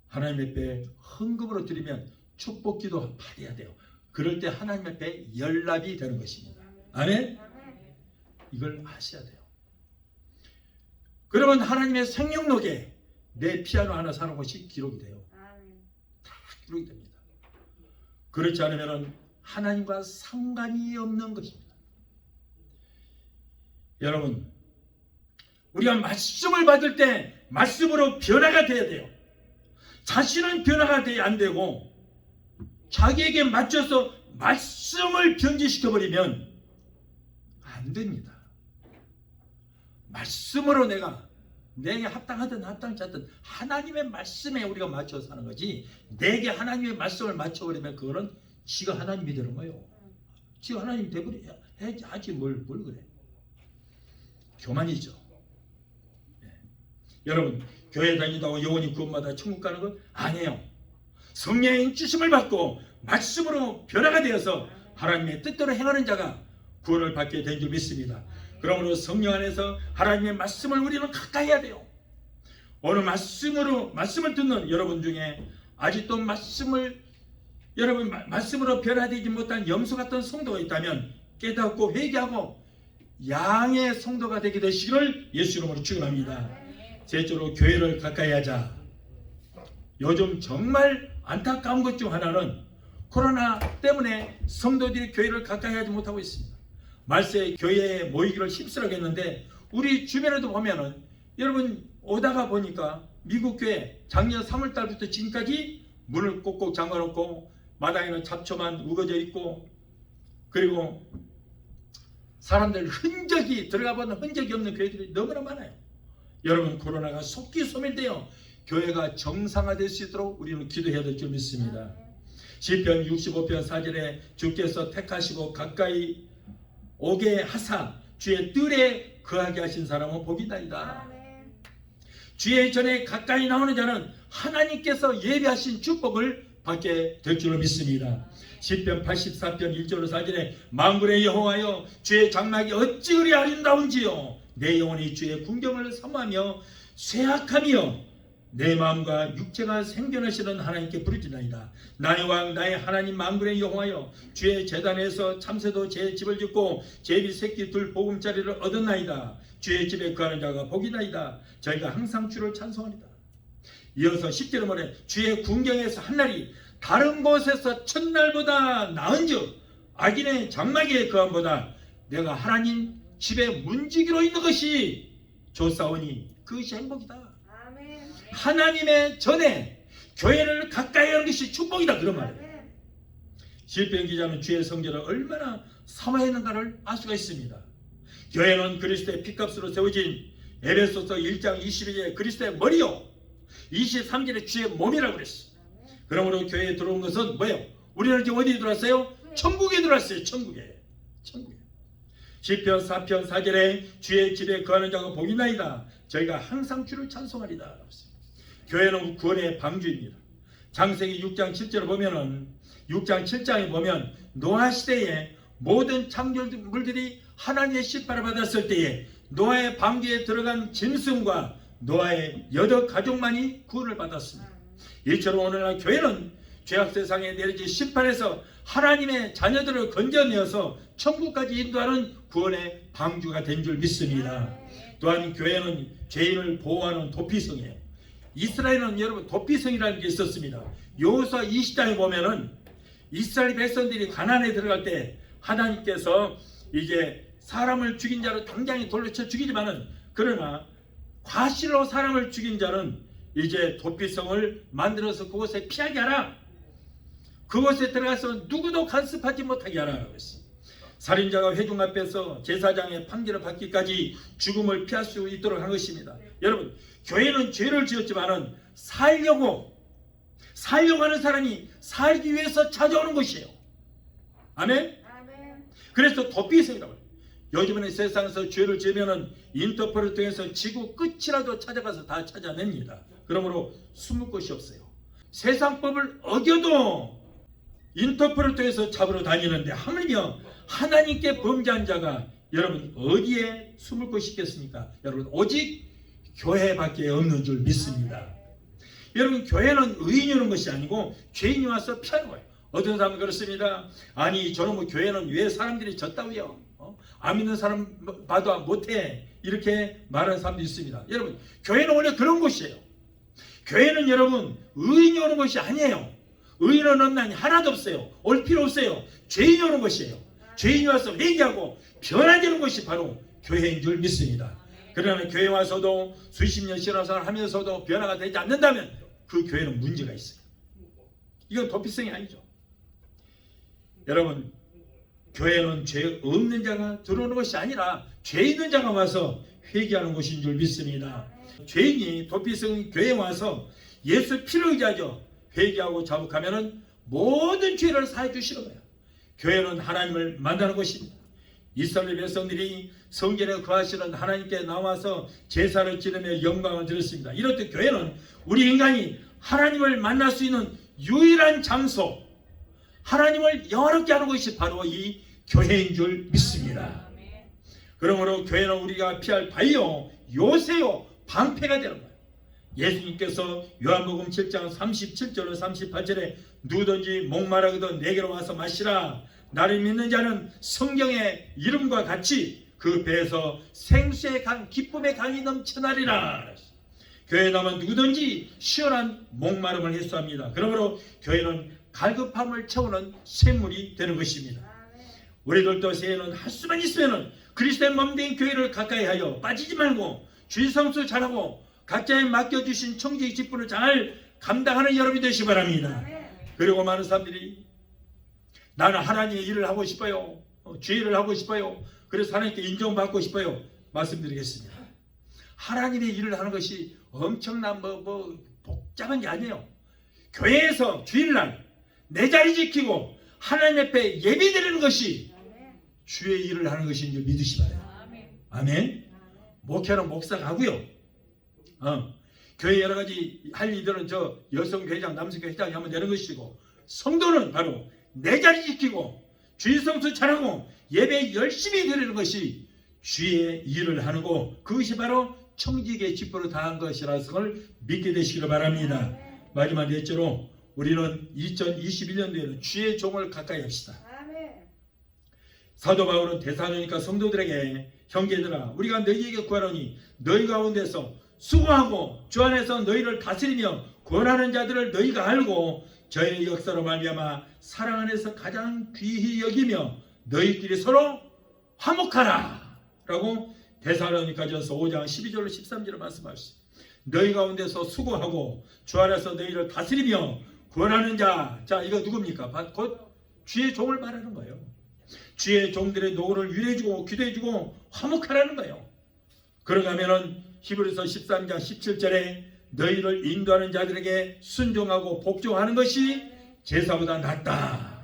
하나님 앞에 헌금으로 드리면 축복기도 받아야 돼요. 그럴 때 하나님 앞에 연락이 되는 것입니다. 아멘? 이걸 아셔야 돼요. 그러면 하나님의 생명록에 내 피아노 하나 사는 것이 기록이 돼요. 다 기록이 됩니다. 그렇지 않으면 하나님과 상관이 없는 것입니다. 여러분, 우리가 말씀을 받을 때 말씀으로 변화가 돼야 돼요. 자신은 변화가 안 되고 자기에게 맞춰서 말씀을 변질시켜버리면 안 됩니다. 말씀으로 내게 합당하든 합당치 않든 하나님의 말씀에 우리가 맞춰서 사는 거지, 내게 하나님의 말씀을 맞춰버리면 그거는 지가 하나님이 되는 거예요. 지가 하나님이 되버려야 하지 뭘 그래. 교만이죠. 네. 여러분, 교회 다니다고 영원히 구원받아 천국 가는 건 아니에요. 성령의 인치심을 받고 말씀으로 변화가 되어서 하나님의 뜻대로 행하는 자가 구원을 받게 된 줄 믿습니다. 그러므로 성령 안에서 하나님의 말씀을 우리는 가까이 해야 돼요. 오늘 말씀을 듣는 여러분 중에 아직도 말씀으로 변화되지 못한 염소 같은 성도가 있다면 깨닫고 회개하고 양의 성도가 되게 되시기를 예수 이름으로 축원합니다. 셋째로, 교회를 가까이 하자. 요즘 정말 안타까운 것 중 하나는 코로나 때문에 성도들이 교회를 가까이 하지 못하고 있습니다. 말세 교회에 모이기를 힘쓰라고 했는데 우리 주변에도 보면은, 여러분 오다가 보니까 미국 교회 작년 3월달부터 지금까지 문을 꼭꼭 잠가놓고 마당에는 잡초만 우거져 있고, 그리고 사람들 들어가 본 흔적이 없는 교회들이 너무나 많아요. 여러분, 코로나가 속기 소멸되어 교회가 정상화될 수 있도록 우리는 기도해야 될 줄 믿습니다. 시편 65편 4절에 주께서 택하시고 가까이 오게 하사 주의 뜰에 거하게 하신 사람은 복이다이다. 주의 전에 가까이 나오는 자는 하나님께서 예비하신 축복을 받게 될 줄로 믿습니다. 시편 84편 1절로 4절에 만군의 여호와여, 주의 장막이 어찌 그리 아름다운지요. 내 영혼이 주의 궁경을 사모하며 쇠약하며 내 마음과 육체가 생겨나시는 하나님께 부르짖나이다. 나의 왕 나의 하나님 만군의 여호와여, 주의 제단에서 참새도 제 집을 짓고 제비 새끼 둘 보금자리를 얻었나이다. 주의 집에 거하는 자가 복이나이다. 저희가 항상 주를 찬송하리다. 이어서 10절에 말해, 주의 궁경에서 한날이 다른 곳에서 첫날보다 나은즉 악인의 장막에 거함보다 내가 하나님 집에 문지기로 있는 것이 좋사오니 그것이 행복이다. 하나님의 전에 교회를 가까이 하는 것이 축복이다, 그런 말이에요. 시편 기자는 주의 성전을 얼마나 사모했는가를 알 수가 있습니다. 교회는 그리스도의 피값으로 세워진 에베소서 1장 22절에 그리스도의 머리요 23절에 주의 몸이라고 그랬어. 그러므로 교회에 들어온 것은 뭐예요? 우리는 지금 어디에 들어왔어요? 천국에 들어왔어요. 천국에. 시편 4편 4절에 주의 집에 거하는 자가 복이나이다. 저희가 항상 주를 찬송하리다. 교회는 구원의 방주입니다. 창세기 6장 7절을 보면은 6장 7장에 보면 노아 시대에 모든 창조물들이 하나님의 심판을 받았을 때에 노아의 방주에 들어간 짐승과 노아의 여덟 가족만이 구원을 받았습니다. 이처럼 오늘날 교회는 죄악 세상에 내려진 심판에서 하나님의 자녀들을 건져내어서 천국까지 인도하는 구원의 방주가 된 줄 믿습니다. 또한 교회는 죄인을 보호하는 도피성이에요. 이스라엘은 여러분 도피성이라는 게 있었습니다. 여호수아 20장에 보면은 이스라엘 백성들이 가나안에 들어갈 때 하나님께서 이제 사람을 죽인 자를 당장에 돌로 쳐 죽이지만은, 그러나 과실로 사람을 죽인 자는 이제 도피성을 만들어서 그곳에 피하게 하라. 그곳에 들어가서 누구도 간섭하지 못하게 하라고 했어요. 살인자가 회중 앞에서 제사장의 판결을 받기까지 죽음을 피할 수 있도록 한 것입니다. 여러분, 교회는 죄를 지었지만은 살려고 하는 사람이 살기 위해서 찾아오는 것이에요. 아멘? 그래서 도피성이라고 해요. 요즘에는 세상에서 죄를 지으면은 인터폴을 통해서 지구 끝이라도 찾아가서 다 찾아냅니다. 그러므로 숨을 곳이 없어요. 세상법을 어겨도 인터폴을 통해서 잡으러 다니는데 하물며 하나님께 범죄한 자가 여러분 어디에 숨을 곳이 있겠습니까? 여러분 오직 교회밖에 없는 줄 믿습니다. 여러분 교회는 의인이 오는 것이 아니고 죄인이 와서 피하는 거예요. 어떤 사람은 그렇습니다. 아니 저는 뭐 교회는 왜 사람들이 졌다고요? 안 믿는 사람 봐도 못해. 이렇게 말하는 사람도 있습니다. 여러분 교회는 원래 그런 곳이에요. 교회는 여러분 의인이 오는 것이 아니에요. 의인은 없나니 하나도 없어요. 올 필요 없어요. 죄인이 오는 것이에요. 죄인이 와서 회개하고 변화되는 것이 바로 교회인 줄 믿습니다. 그러나 교회 와서도 수십 년 신앙생활을 하면서도 변화가 되지 않는다면 그 교회는 문제가 있어요. 이건 도피성이 아니죠. 여러분 교회는 죄 없는 자가 들어오는 것이 아니라 죄 있는 자가 와서 회개하는 것인 줄 믿습니다. 죄인이 도피성 교회에 와서 예수 피를 의지하죠. 회개하고 자복하면은 모든 죄를 사해 주시는 거예요. 교회는 하나님을 만나는 것입니다. 이스라엘 백성들이 성전에 거하시는 하나님께 나와서 제사를 지르며 영광을 드렸습니다. 이렇듯 교회는 우리 인간이 하나님을 만날 수 있는 유일한 장소, 하나님을 영화롭게 하는 것이 바로 이 교회인 줄 믿습니다. 그러므로 교회는 우리가 피할 바위요 요새요 방패가 되는 거예요. 예수님께서 요한복음 7장 37절로 38절에 누구든지 목마르거든 내게로 와서 마시라. 나를 믿는 자는 성경의 이름과 같이 그 배에서 생수의 강, 기쁨의 강이 넘쳐나리라. 교회에 나면 누구든지 시원한 목마름을 해소합니다. 그러므로 교회는 갈급함을 채우는 샘물이 되는 것입니다. 우리들도 새해는 할 수만 있으면 그리스도의 몸된 교회를 가까이 하여 빠지지 말고 주일 성수 잘하고 각자에 맡겨주신 청지기 직분을 잘 감당하는 여러분이 되시기 바랍니다. 그리고 많은 사람들이 나는 하나님의 일을 하고 싶어요. 주일을 하고 싶어요. 그래서 하나님께 인정받고 싶어요. 말씀드리겠습니다. 하나님의 일을 하는 것이 엄청난 복잡한 게 아니에요. 교회에서 주일날 내 자리 지키고 하나님 앞에 예배드리는 것이 주의 일을 하는 것인 줄 믿으시 바랍니다. 아멘. 목회는 목사가 하고요. 교회 여러 가지 할 일들은 저 여성회장, 남성회장이 하면 되는 것이고 성도는 바로 내 자리 지키고 주일 성수 잘하고 예배 열심히 드리는 것이 주의 일을 하는 거 그것이 바로 청지기의 직분을 다한 것이라는 것을 믿게 되시기를 바랍니다. 마지막 넷째로 우리는 2021년도에는 주의 종을 가까이 합시다. 사도 바울은 데살로니가 성도들에게 형제들아 우리가 너희에게 구하노니 너희 가운데서 수고하고 주 안에서 너희를 다스리며 권하는 자들을 너희가 알고 저의 역사로 말미암아 사랑 안에서 가장 귀히 여기며 너희끼리 서로 화목하라 라고 데살로니가전서 5장 12절로 13절을 말씀하셨습니다. 너희 가운데서 수고하고 주 안에서 너희를 다스리며 권하는 자, 이거 누굽니까? 곧 주의 종을 말하는 거예요. 주의 종들의 노고를 위로해주고 기도해주고 화목하라는 거예요. 그러가 하면은 히브리서 13장 17절에 너희를 인도하는 자들에게 순종하고 복종하는 것이 제사보다 낫다.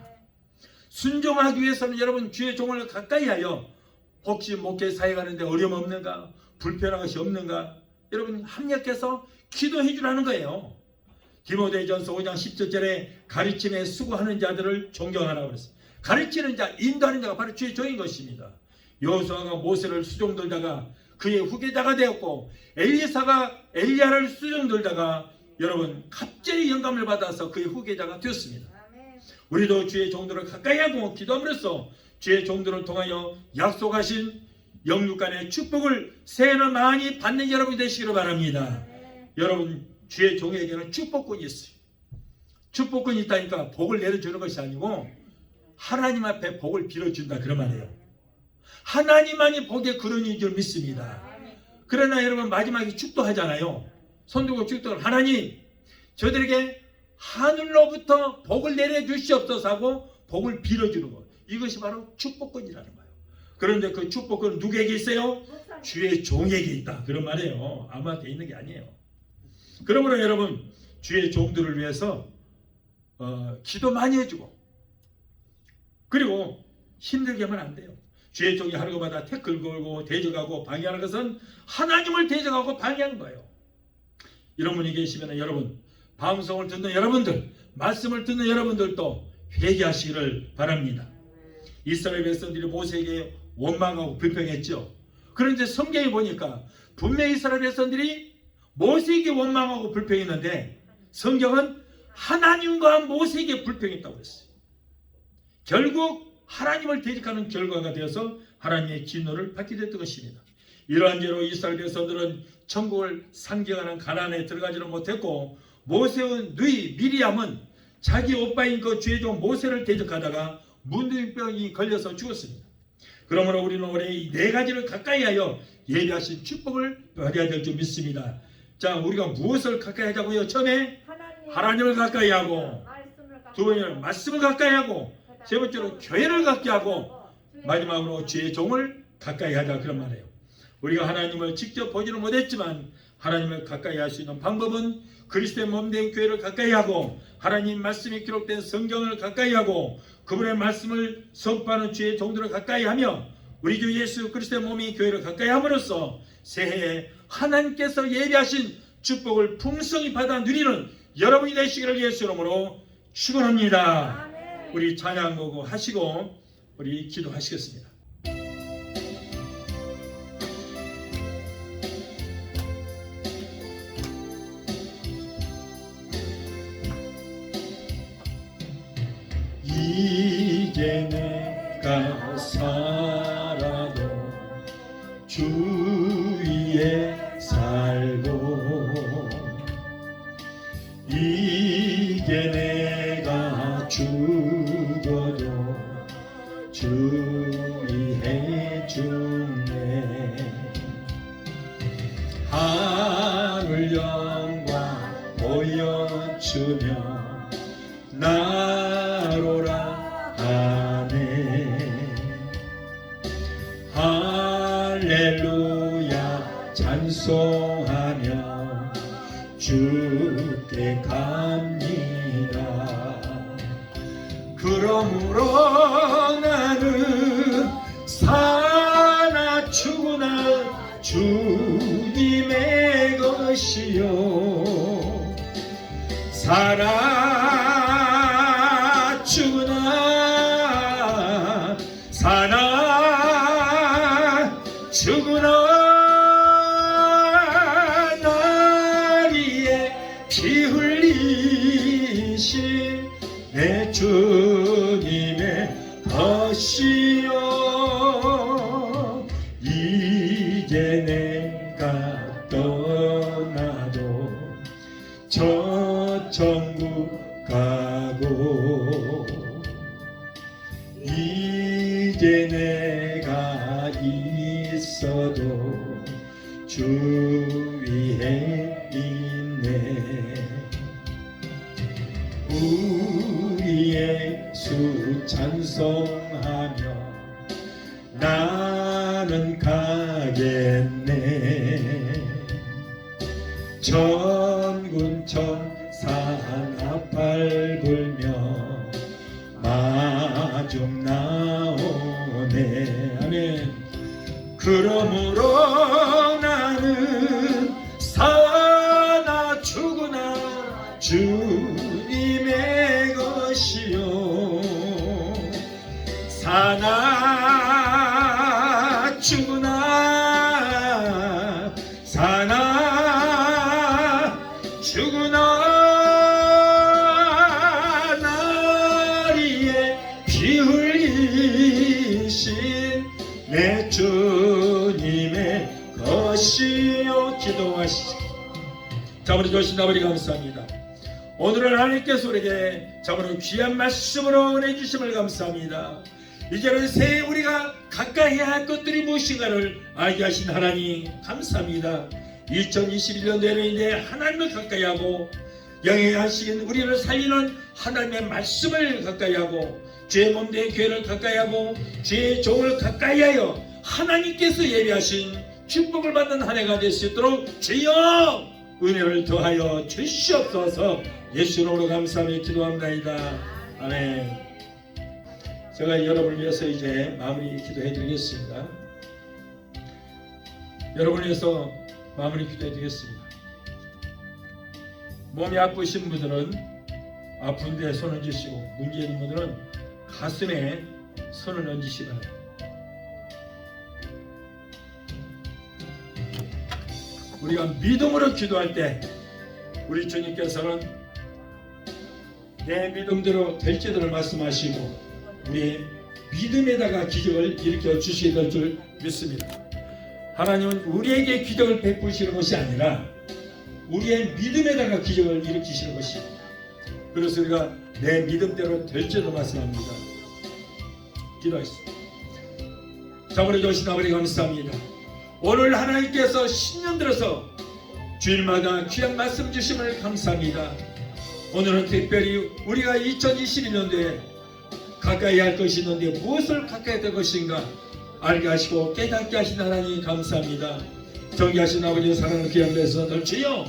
순종하기 위해서는 여러분 주의 종을 가까이 하여 혹시 목회 사회 가는데 어려움 없는가? 불편한 것이 없는가? 여러분 합력해서 기도해 주라는 거예요. 디모데전서 5장 17절에 가르침에 수고하는 자들을 존경하라고 그랬어요. 가르치는 자, 인도하는 자가 바로 주의 종인 것입니다. 여호수아가 모세를 수종들다가 그의 후계자가 되었고 엘리사가 엘리야를 수종들다가 여러분 갑자기 영감을 받아서 그의 후계자가 되었습니다. 우리도 주의 종들을 가까이 하고 기도함으로써 주의 종들을 통하여 약속하신 영육간의 축복을 새해는 많이 받는 여러분이 되시기를 바랍니다. 여러분 주의 종에게는 축복권이 있어요. 축복권이 있다니까 복을 내려주는 것이 아니고 하나님 앞에 복을 빌어준다 그런 말이에요. 하나님만이 복의 근원인 줄 믿습니다. 그러나 여러분 마지막에 축도하잖아요. 손들고 축도를 하나님 저들에게 하늘로부터 복을 내려주시옵소서 하고 복을 빌어주는 것. 이것이 바로 축복권이라는 거예요. 그런데 그 축복권은 누구에게 있어요? 주의 종에게 있다 그런 말이에요. 아무한테 있는 게 아니에요. 그러므로 여러분 주의 종들을 위해서 기도 많이 해주고 그리고 힘들게 하면 안 돼요. 주의 종이 하루마다 태클 걸고 대적하고 방해하는 것은 하나님을 대적하고 방해하는 거예요. 이런 분이 계시면 여러분, 방송을 듣는 여러분들, 말씀을 듣는 여러분들도 회개하시기를 바랍니다. 이스라엘 백성들이 모세에게 원망하고 불평했죠. 그런데 성경에 보니까 분명히 이스라엘 백성들이 모세에게 원망하고 불평했는데 성경은 하나님과 모세에게 불평했다고 했어요. 결국 하나님을 대적하는 결과가 되어서 하나님의 진노를 받게 됐던 것입니다. 이러한 죄로 이스라엘 백성들은 천국을 상징하는 가나안에 들어가지는 못했고, 모세의 누이 미리암은 자기 오빠인 그 죄종 모세를 대적하다가 문둥병이 걸려서 죽었습니다. 그러므로 우리는 올해 이 네 가지를 가까이 하여 예비하신 축복을 받아야 될 줄 믿습니다. 자, 우리가 무엇을 가까이 하자고요? 처음에 하나님을 가까이 하고, 두 번째는 말씀을 가까이 하고, 세 번째로 교회를 가까이 하고, 마지막으로 주의 종을 가까이 하자, 그런 말이에요. 우리가 하나님을 직접 보지는 못했지만 하나님을 가까이 할 수 있는 방법은 그리스도의 몸된 교회를 가까이 하고, 하나님 말씀이 기록된 성경을 가까이 하고, 그분의 말씀을 선포하는 주의 종들을 가까이 하며, 우리 주 예수 그리스도의 몸이 교회를 가까이 함으로써 새해에 하나님께서 예비하신 축복을 풍성히 받아 누리는 여러분이 되시기를 예수 이름으로 축원합니다. 우리 찬양 보고 하시고 우리 기도하시겠습니다. 이제 내가 살아도 주 위에 살고, 이제 내가 죽어도 주 위에 죽네. 하늘 영광 보여주며 나로라 하네. 할렐루야 찬송하며 주께 갑니다. 그러므로 나는 사나 죽으나 주님의 것이요, 살아 죽으나 사나 죽으나 날 위해 피 흘리신 내 주님의 것이요, 이제 내가 떠나도 저 천국 가고, 이제 내가 있어도 주 위에 있네. 우리 예수 찬송하며 나는 가겠네. 천군 천사 나팔 불며 마중 나오네. 아멘. 그러므로 나는 사나 죽으나 주님의 것이요, 사나 죽으나 사나 죽으나 날 위해 피 흘리신 내 주님의 것이요. 기도하시죠. 자, 우리 조신 아버지 감사합니다. 오늘은 하나님께서 우리에게 자으로 귀한 말씀으로 은혜 주심을 감사합니다. 이제는 새해 우리가 가까이 해야 할 것들이 무엇인가를 알게 하신 하나님 감사합니다. 2021년도에는 이제 하나님을 가까이 하고 영행하시는 우리를 살리는 하나님의 말씀을 가까이 하고 주의 몸된 교회를 가까이 하고 주의 종을 가까이 하여 하나님께서 예비하신 축복을 받는 한 해가 될 수 있도록 주여 은혜를 더하여 주시옵소서. 예수 이름으로 감사하며 기도합니다. 아멘. 제가 여러분을 위해서 이제 마무리 기도해 드리겠습니다. 여러분을 위해서 마무리 기도해 드리겠습니다. 몸이 아프신 분들은 아픈데 손을 얹으시고, 문제 있는 분들은 가슴에 손을 얹으시기 바랍니다. 우리가 믿음으로 기도할 때 우리 주님께서는 내 믿음대로 될지도를 말씀하시고 우리의 믿음에다가 기적을 일으켜 주시게 될 줄 믿습니다. 하나님은 우리에게 기적을 베푸시는 것이 아니라 우리의 믿음에다가 기적을 일으키시는 것입니다. 그래서 우리가 내 믿음대로 될지도 말씀합니다. 기도하겠습니다. 자버려 주신 아버지 감사합니다. 오늘 하나님께서 신년 들어서 주일마다 귀한 말씀 주심을 감사합니다. 오늘은 특별히 우리가 2021년도에 가까이 할 것이 있는데 무엇을 가까이 될 것인가 알게 하시고 깨닫게 하신 하나님 감사합니다. 정의하신 아버지 사랑을 귀한 배선을 주여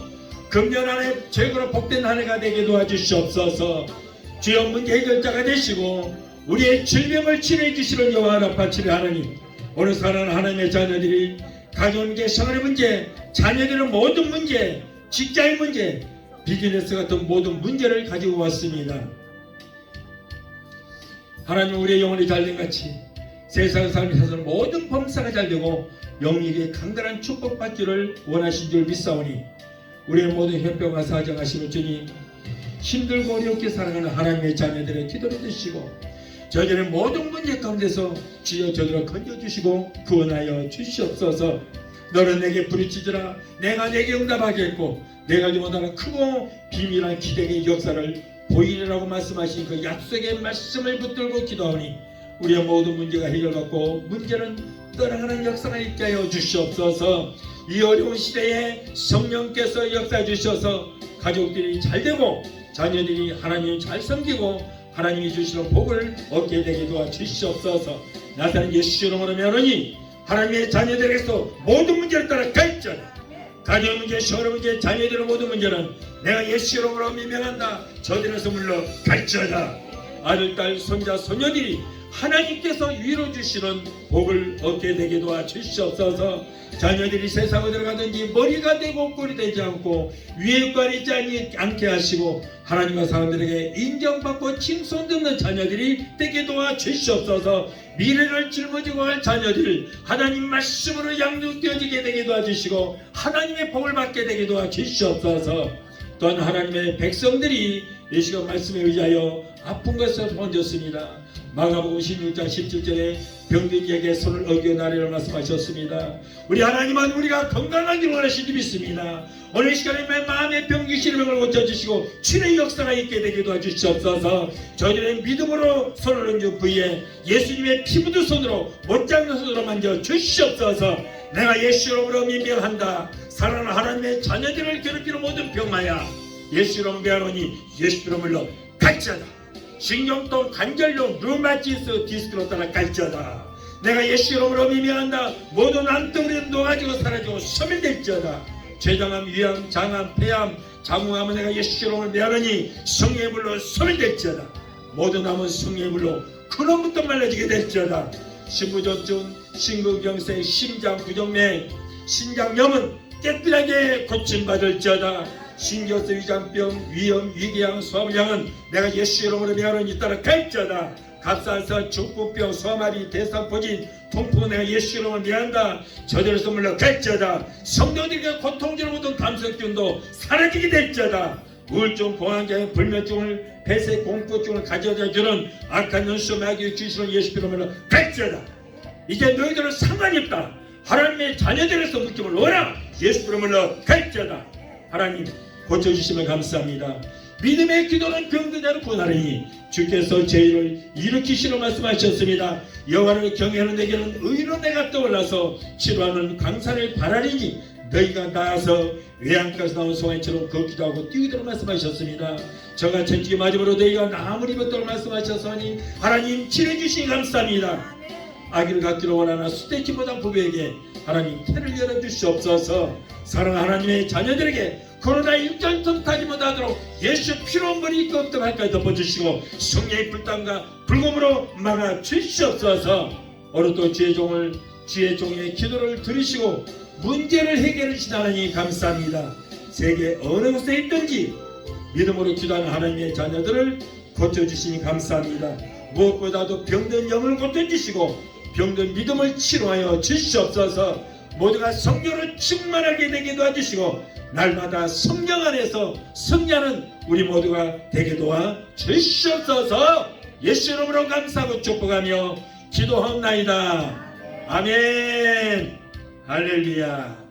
금년 안에 최고로 복된 한 해가 되게 도와주시옵소서. 주여 문제 해결자가 되시고 우리의 질병을 치료해 주시는 여호와 라파치의 하나님, 오늘 사랑하는 하나님의 자녀들이 가정 문제, 생활의 문제, 자녀들의 모든 문제, 직장의 문제, 비즈니스 같은 모든 문제를 가지고 왔습니다. 하나님, 우리의 영혼이 잘된 같이 세상 삶에 있어서는 모든 범사가 잘되고 영리에게 강건한 축복받기를 원하신 줄 믿사오니 우리의 모든 협병과 사정하시는 주님, 힘들고 어렵게 살아가는 하나님의 자녀들의 기도를 드시고 저희들의 모든 문제 가운데서 주여 저들을 건져주시고 구원하여 주시옵소서. 너는 내게 부르짖으라 내가 내게 응답하겠고 내가 원하는 크고 비밀한 기적의 역사를 보이리라고 말씀하신 그 약속의 말씀을 붙들고 기도하오니 우리의 모든 문제가 해결받고 문제는 떠나가는 역사가 있게 하여 주시옵소서. 이 어려운 시대에 성령께서 역사해 주셔서 가족들이 잘되고 자녀들이 하나님 잘 섬기고 하나님이 주시는 복을 얻게 되게 도와주시옵소서. 나사렛 예수 이름으로 명하노니 하나님의 자녀들에게서 모든 문제를 따라 갈지어다. 가정 문제, 시험 문제, 자녀들의 모든 문제는 내가 예수 이름으로 명한다. 저들에서 물러갈지어다. 아들, 딸, 손자, 손녀들이 하나님께서 위로 주시는 복을 얻게 되게 도와주시옵소서. 자녀들이 세상에 들어가든지 머리가 되고 꼴이 되지 않고 위에 깔리지 않게 하시고 하나님과 사람들에게 인정받고 칭송 듣는 자녀들이 되게 도와주시옵소서. 미래를 짊어지고 갈 자녀들 하나님 말씀으로 양육되어지게 되게 도와주시고 하나님의 복을 받게 되게 도와주시옵소서. 또한 하나님의 백성들이 이 시간 말씀에 의지하여 아픈 것을 번졌습니다. 마가복음 16장 17절에 병든 자에게 손을 어겨나리라 말씀하셨습니다. 우리 하나님은 우리가 건강하기를 원하시니 믿습니다. 오늘 시간에 마음의 병기 시름을 고쳐주시고 치료의 역사가 있게 되게 도와주시옵소서. 저희들의 믿음으로 손을 얹은 부위에 예수님의 피 묻은 손으로 못 잡는 손으로 만져 주시옵소서. 내가 예수 이름으로 민명한다. 사랑하는 하나님의 자녀들을 괴롭히는 모든 병마야 예수 이름으로 명하노니 예수 이름으로 갈지어다. 신경통, 관절염, 류마티스, 디스크로 따라 갈지어다. 내가 예수 이름으로 미명한다. 모든 암덩어리는 녹아지고 사라지고 소멸될지어다. 췌장암, 위암, 장암, 폐암, 자궁암은 내가 예수 이름으로 명하노니 성령의 불로 소멸될지어다. 모든 암은 성령의 불로 근원부터 말라지게 될지어다. 신부전증, 심근경색, 심장 부정맥, 신장염은 깨끗하게 고침받을지어다. 신경성 위장병, 위염, 위궤양, 소화불량은 내가 예수 이름으로 명하노니 따라 갈지어다. 갑상선, 중풍병, 소화마비, 대상포진, 통풍은 내가 예수 이름으로 명한다. 저들에서 물러갈지어다. 성도들에게 고통 주는 모든 감석균도 사라지게 될지어다. 우울증, 공황장애, 불면증을, 폐쇄, 공포증을 가져다 주는 악한 연수 마귀의 주시는 예수 이름으로 갈지어다. 이제 너희들은 상관이 없다. 하나님의 자녀들에서 느낌을 오라. 예수 이름으로 갈지어다. 하나님 고쳐주시면 감사합니다. 믿음의 기도는 병든 자를 구원하리니 주께서 죄인을 일으키시려 말씀하셨습니다. 여호와를 경외하는 내게는 의로 내가 떠올라서 치료하는 강산을 바라리니 너희가 나아서 외양가에서 나온 소관처럼 걷기도 하고 뛰기도록 말씀하셨습니다. 저가 천지기 맞음으로 너희가 나무리 벗도록 말씀하셨으니 하나님 치료해 주시니 감사합니다. 아기를 갖기를 원하는 수태키보다 부부에게 하나님 태를 열어주시옵소서. 사랑하는 하나님의 자녀들에게 코로나 일전부터까지 못하도록 예수 피로 머리 끄떡할까지 덮어주시고 성령의 불땀과 불금으로 막아주시옵소서. 오늘도 주의 종의 기도를 들으시고 문제를 해결해 주신 하나님 감사합니다. 세계 어느 곳에 있든지 믿음으로 기도하는 하나님의 자녀들을 고쳐주시니 감사합니다. 무엇보다도 병든 영을 고쳐주시고 병든 믿음을 치료하여 주시옵소서. 모두가 성령으로 충만하게 되게 도와주시고 날마다 성령 안에서 승리하는 우리 모두가 되게 도와 주시옵소서. 예수 이름으로 감사하고 축복하며 기도하옵나이다. 아멘. 할렐루야.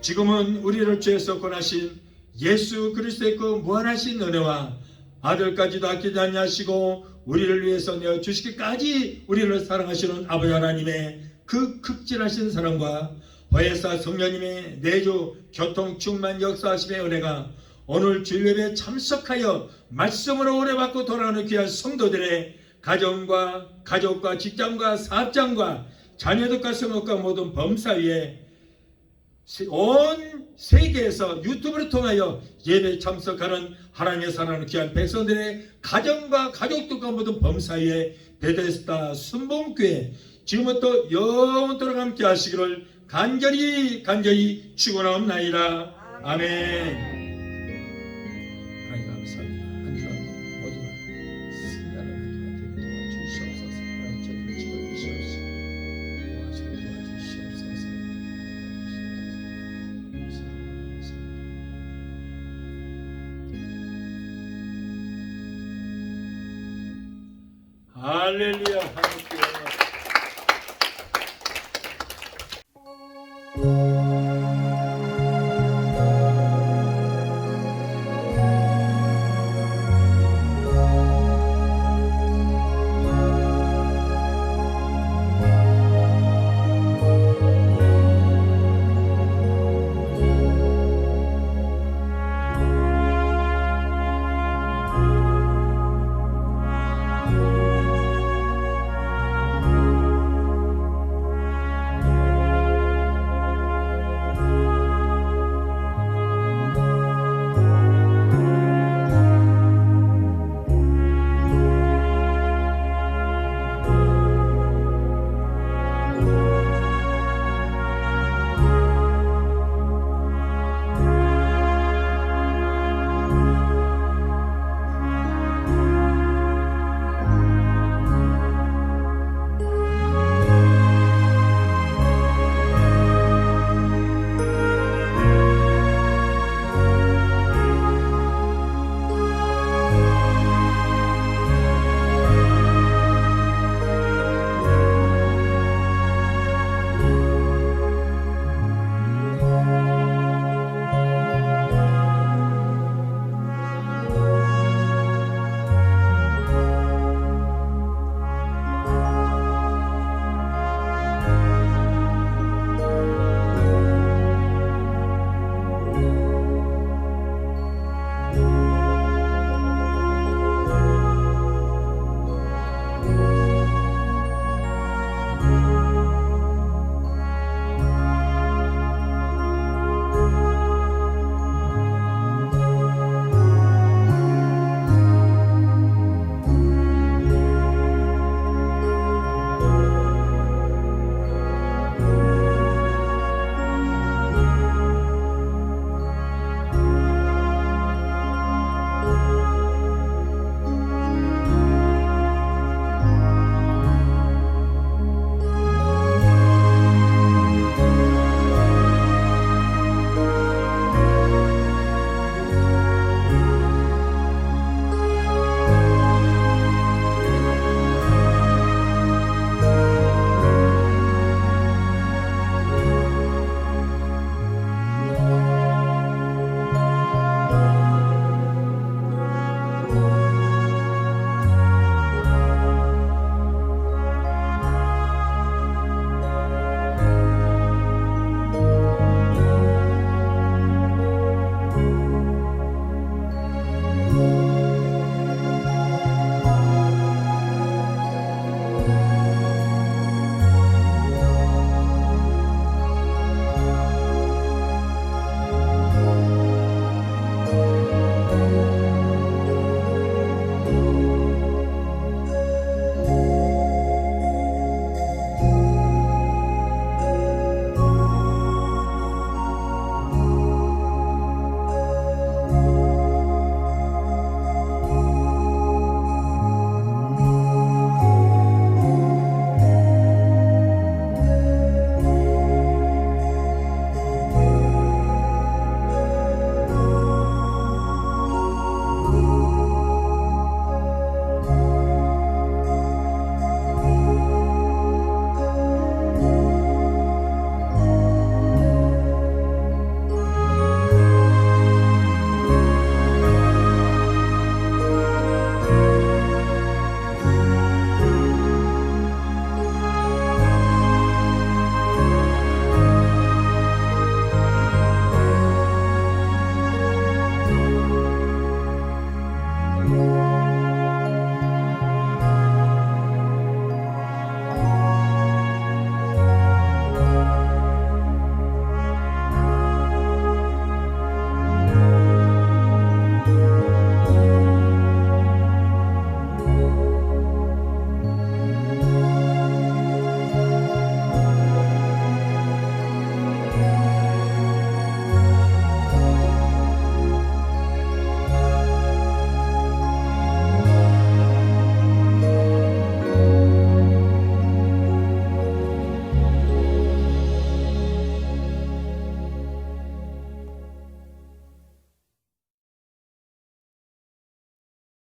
지금은 우리를 죄에서 권하신 예수 그리스도의 그 무한하신 은혜와 아들까지도 아끼지 아니하시고 우리를 위해서 내어주시기까지 우리를 사랑하시는 아버지 하나님의 그 극진하신 사랑과 화해사 성령님의 내주 교통 충만 역사하심의 은혜가 오늘 주일예배에 참석하여 말씀으로 은혜받고 돌아가는 귀한 성도들의 가족과 직장과 사업장과 자녀들과 성업과 모든 범사 위에 온 세계에서 유튜브를 통하여 예배에 참석하는 하나님의 사랑하는 귀한 백성들의 가정과 가족들과 모든 범사 위에 베데스다 순복음교회 지금부터 영원토록 함께 하시기를 간절히 축원하옵나이다. 아멘. 하나님 감사합니다. 한 주간도 모두가 승리하는 한 주간 되게 도와주시옵소서. 하나님 저들을 지켜주시옵소서. 도와주시옵소서. 할렐루야. 하나님께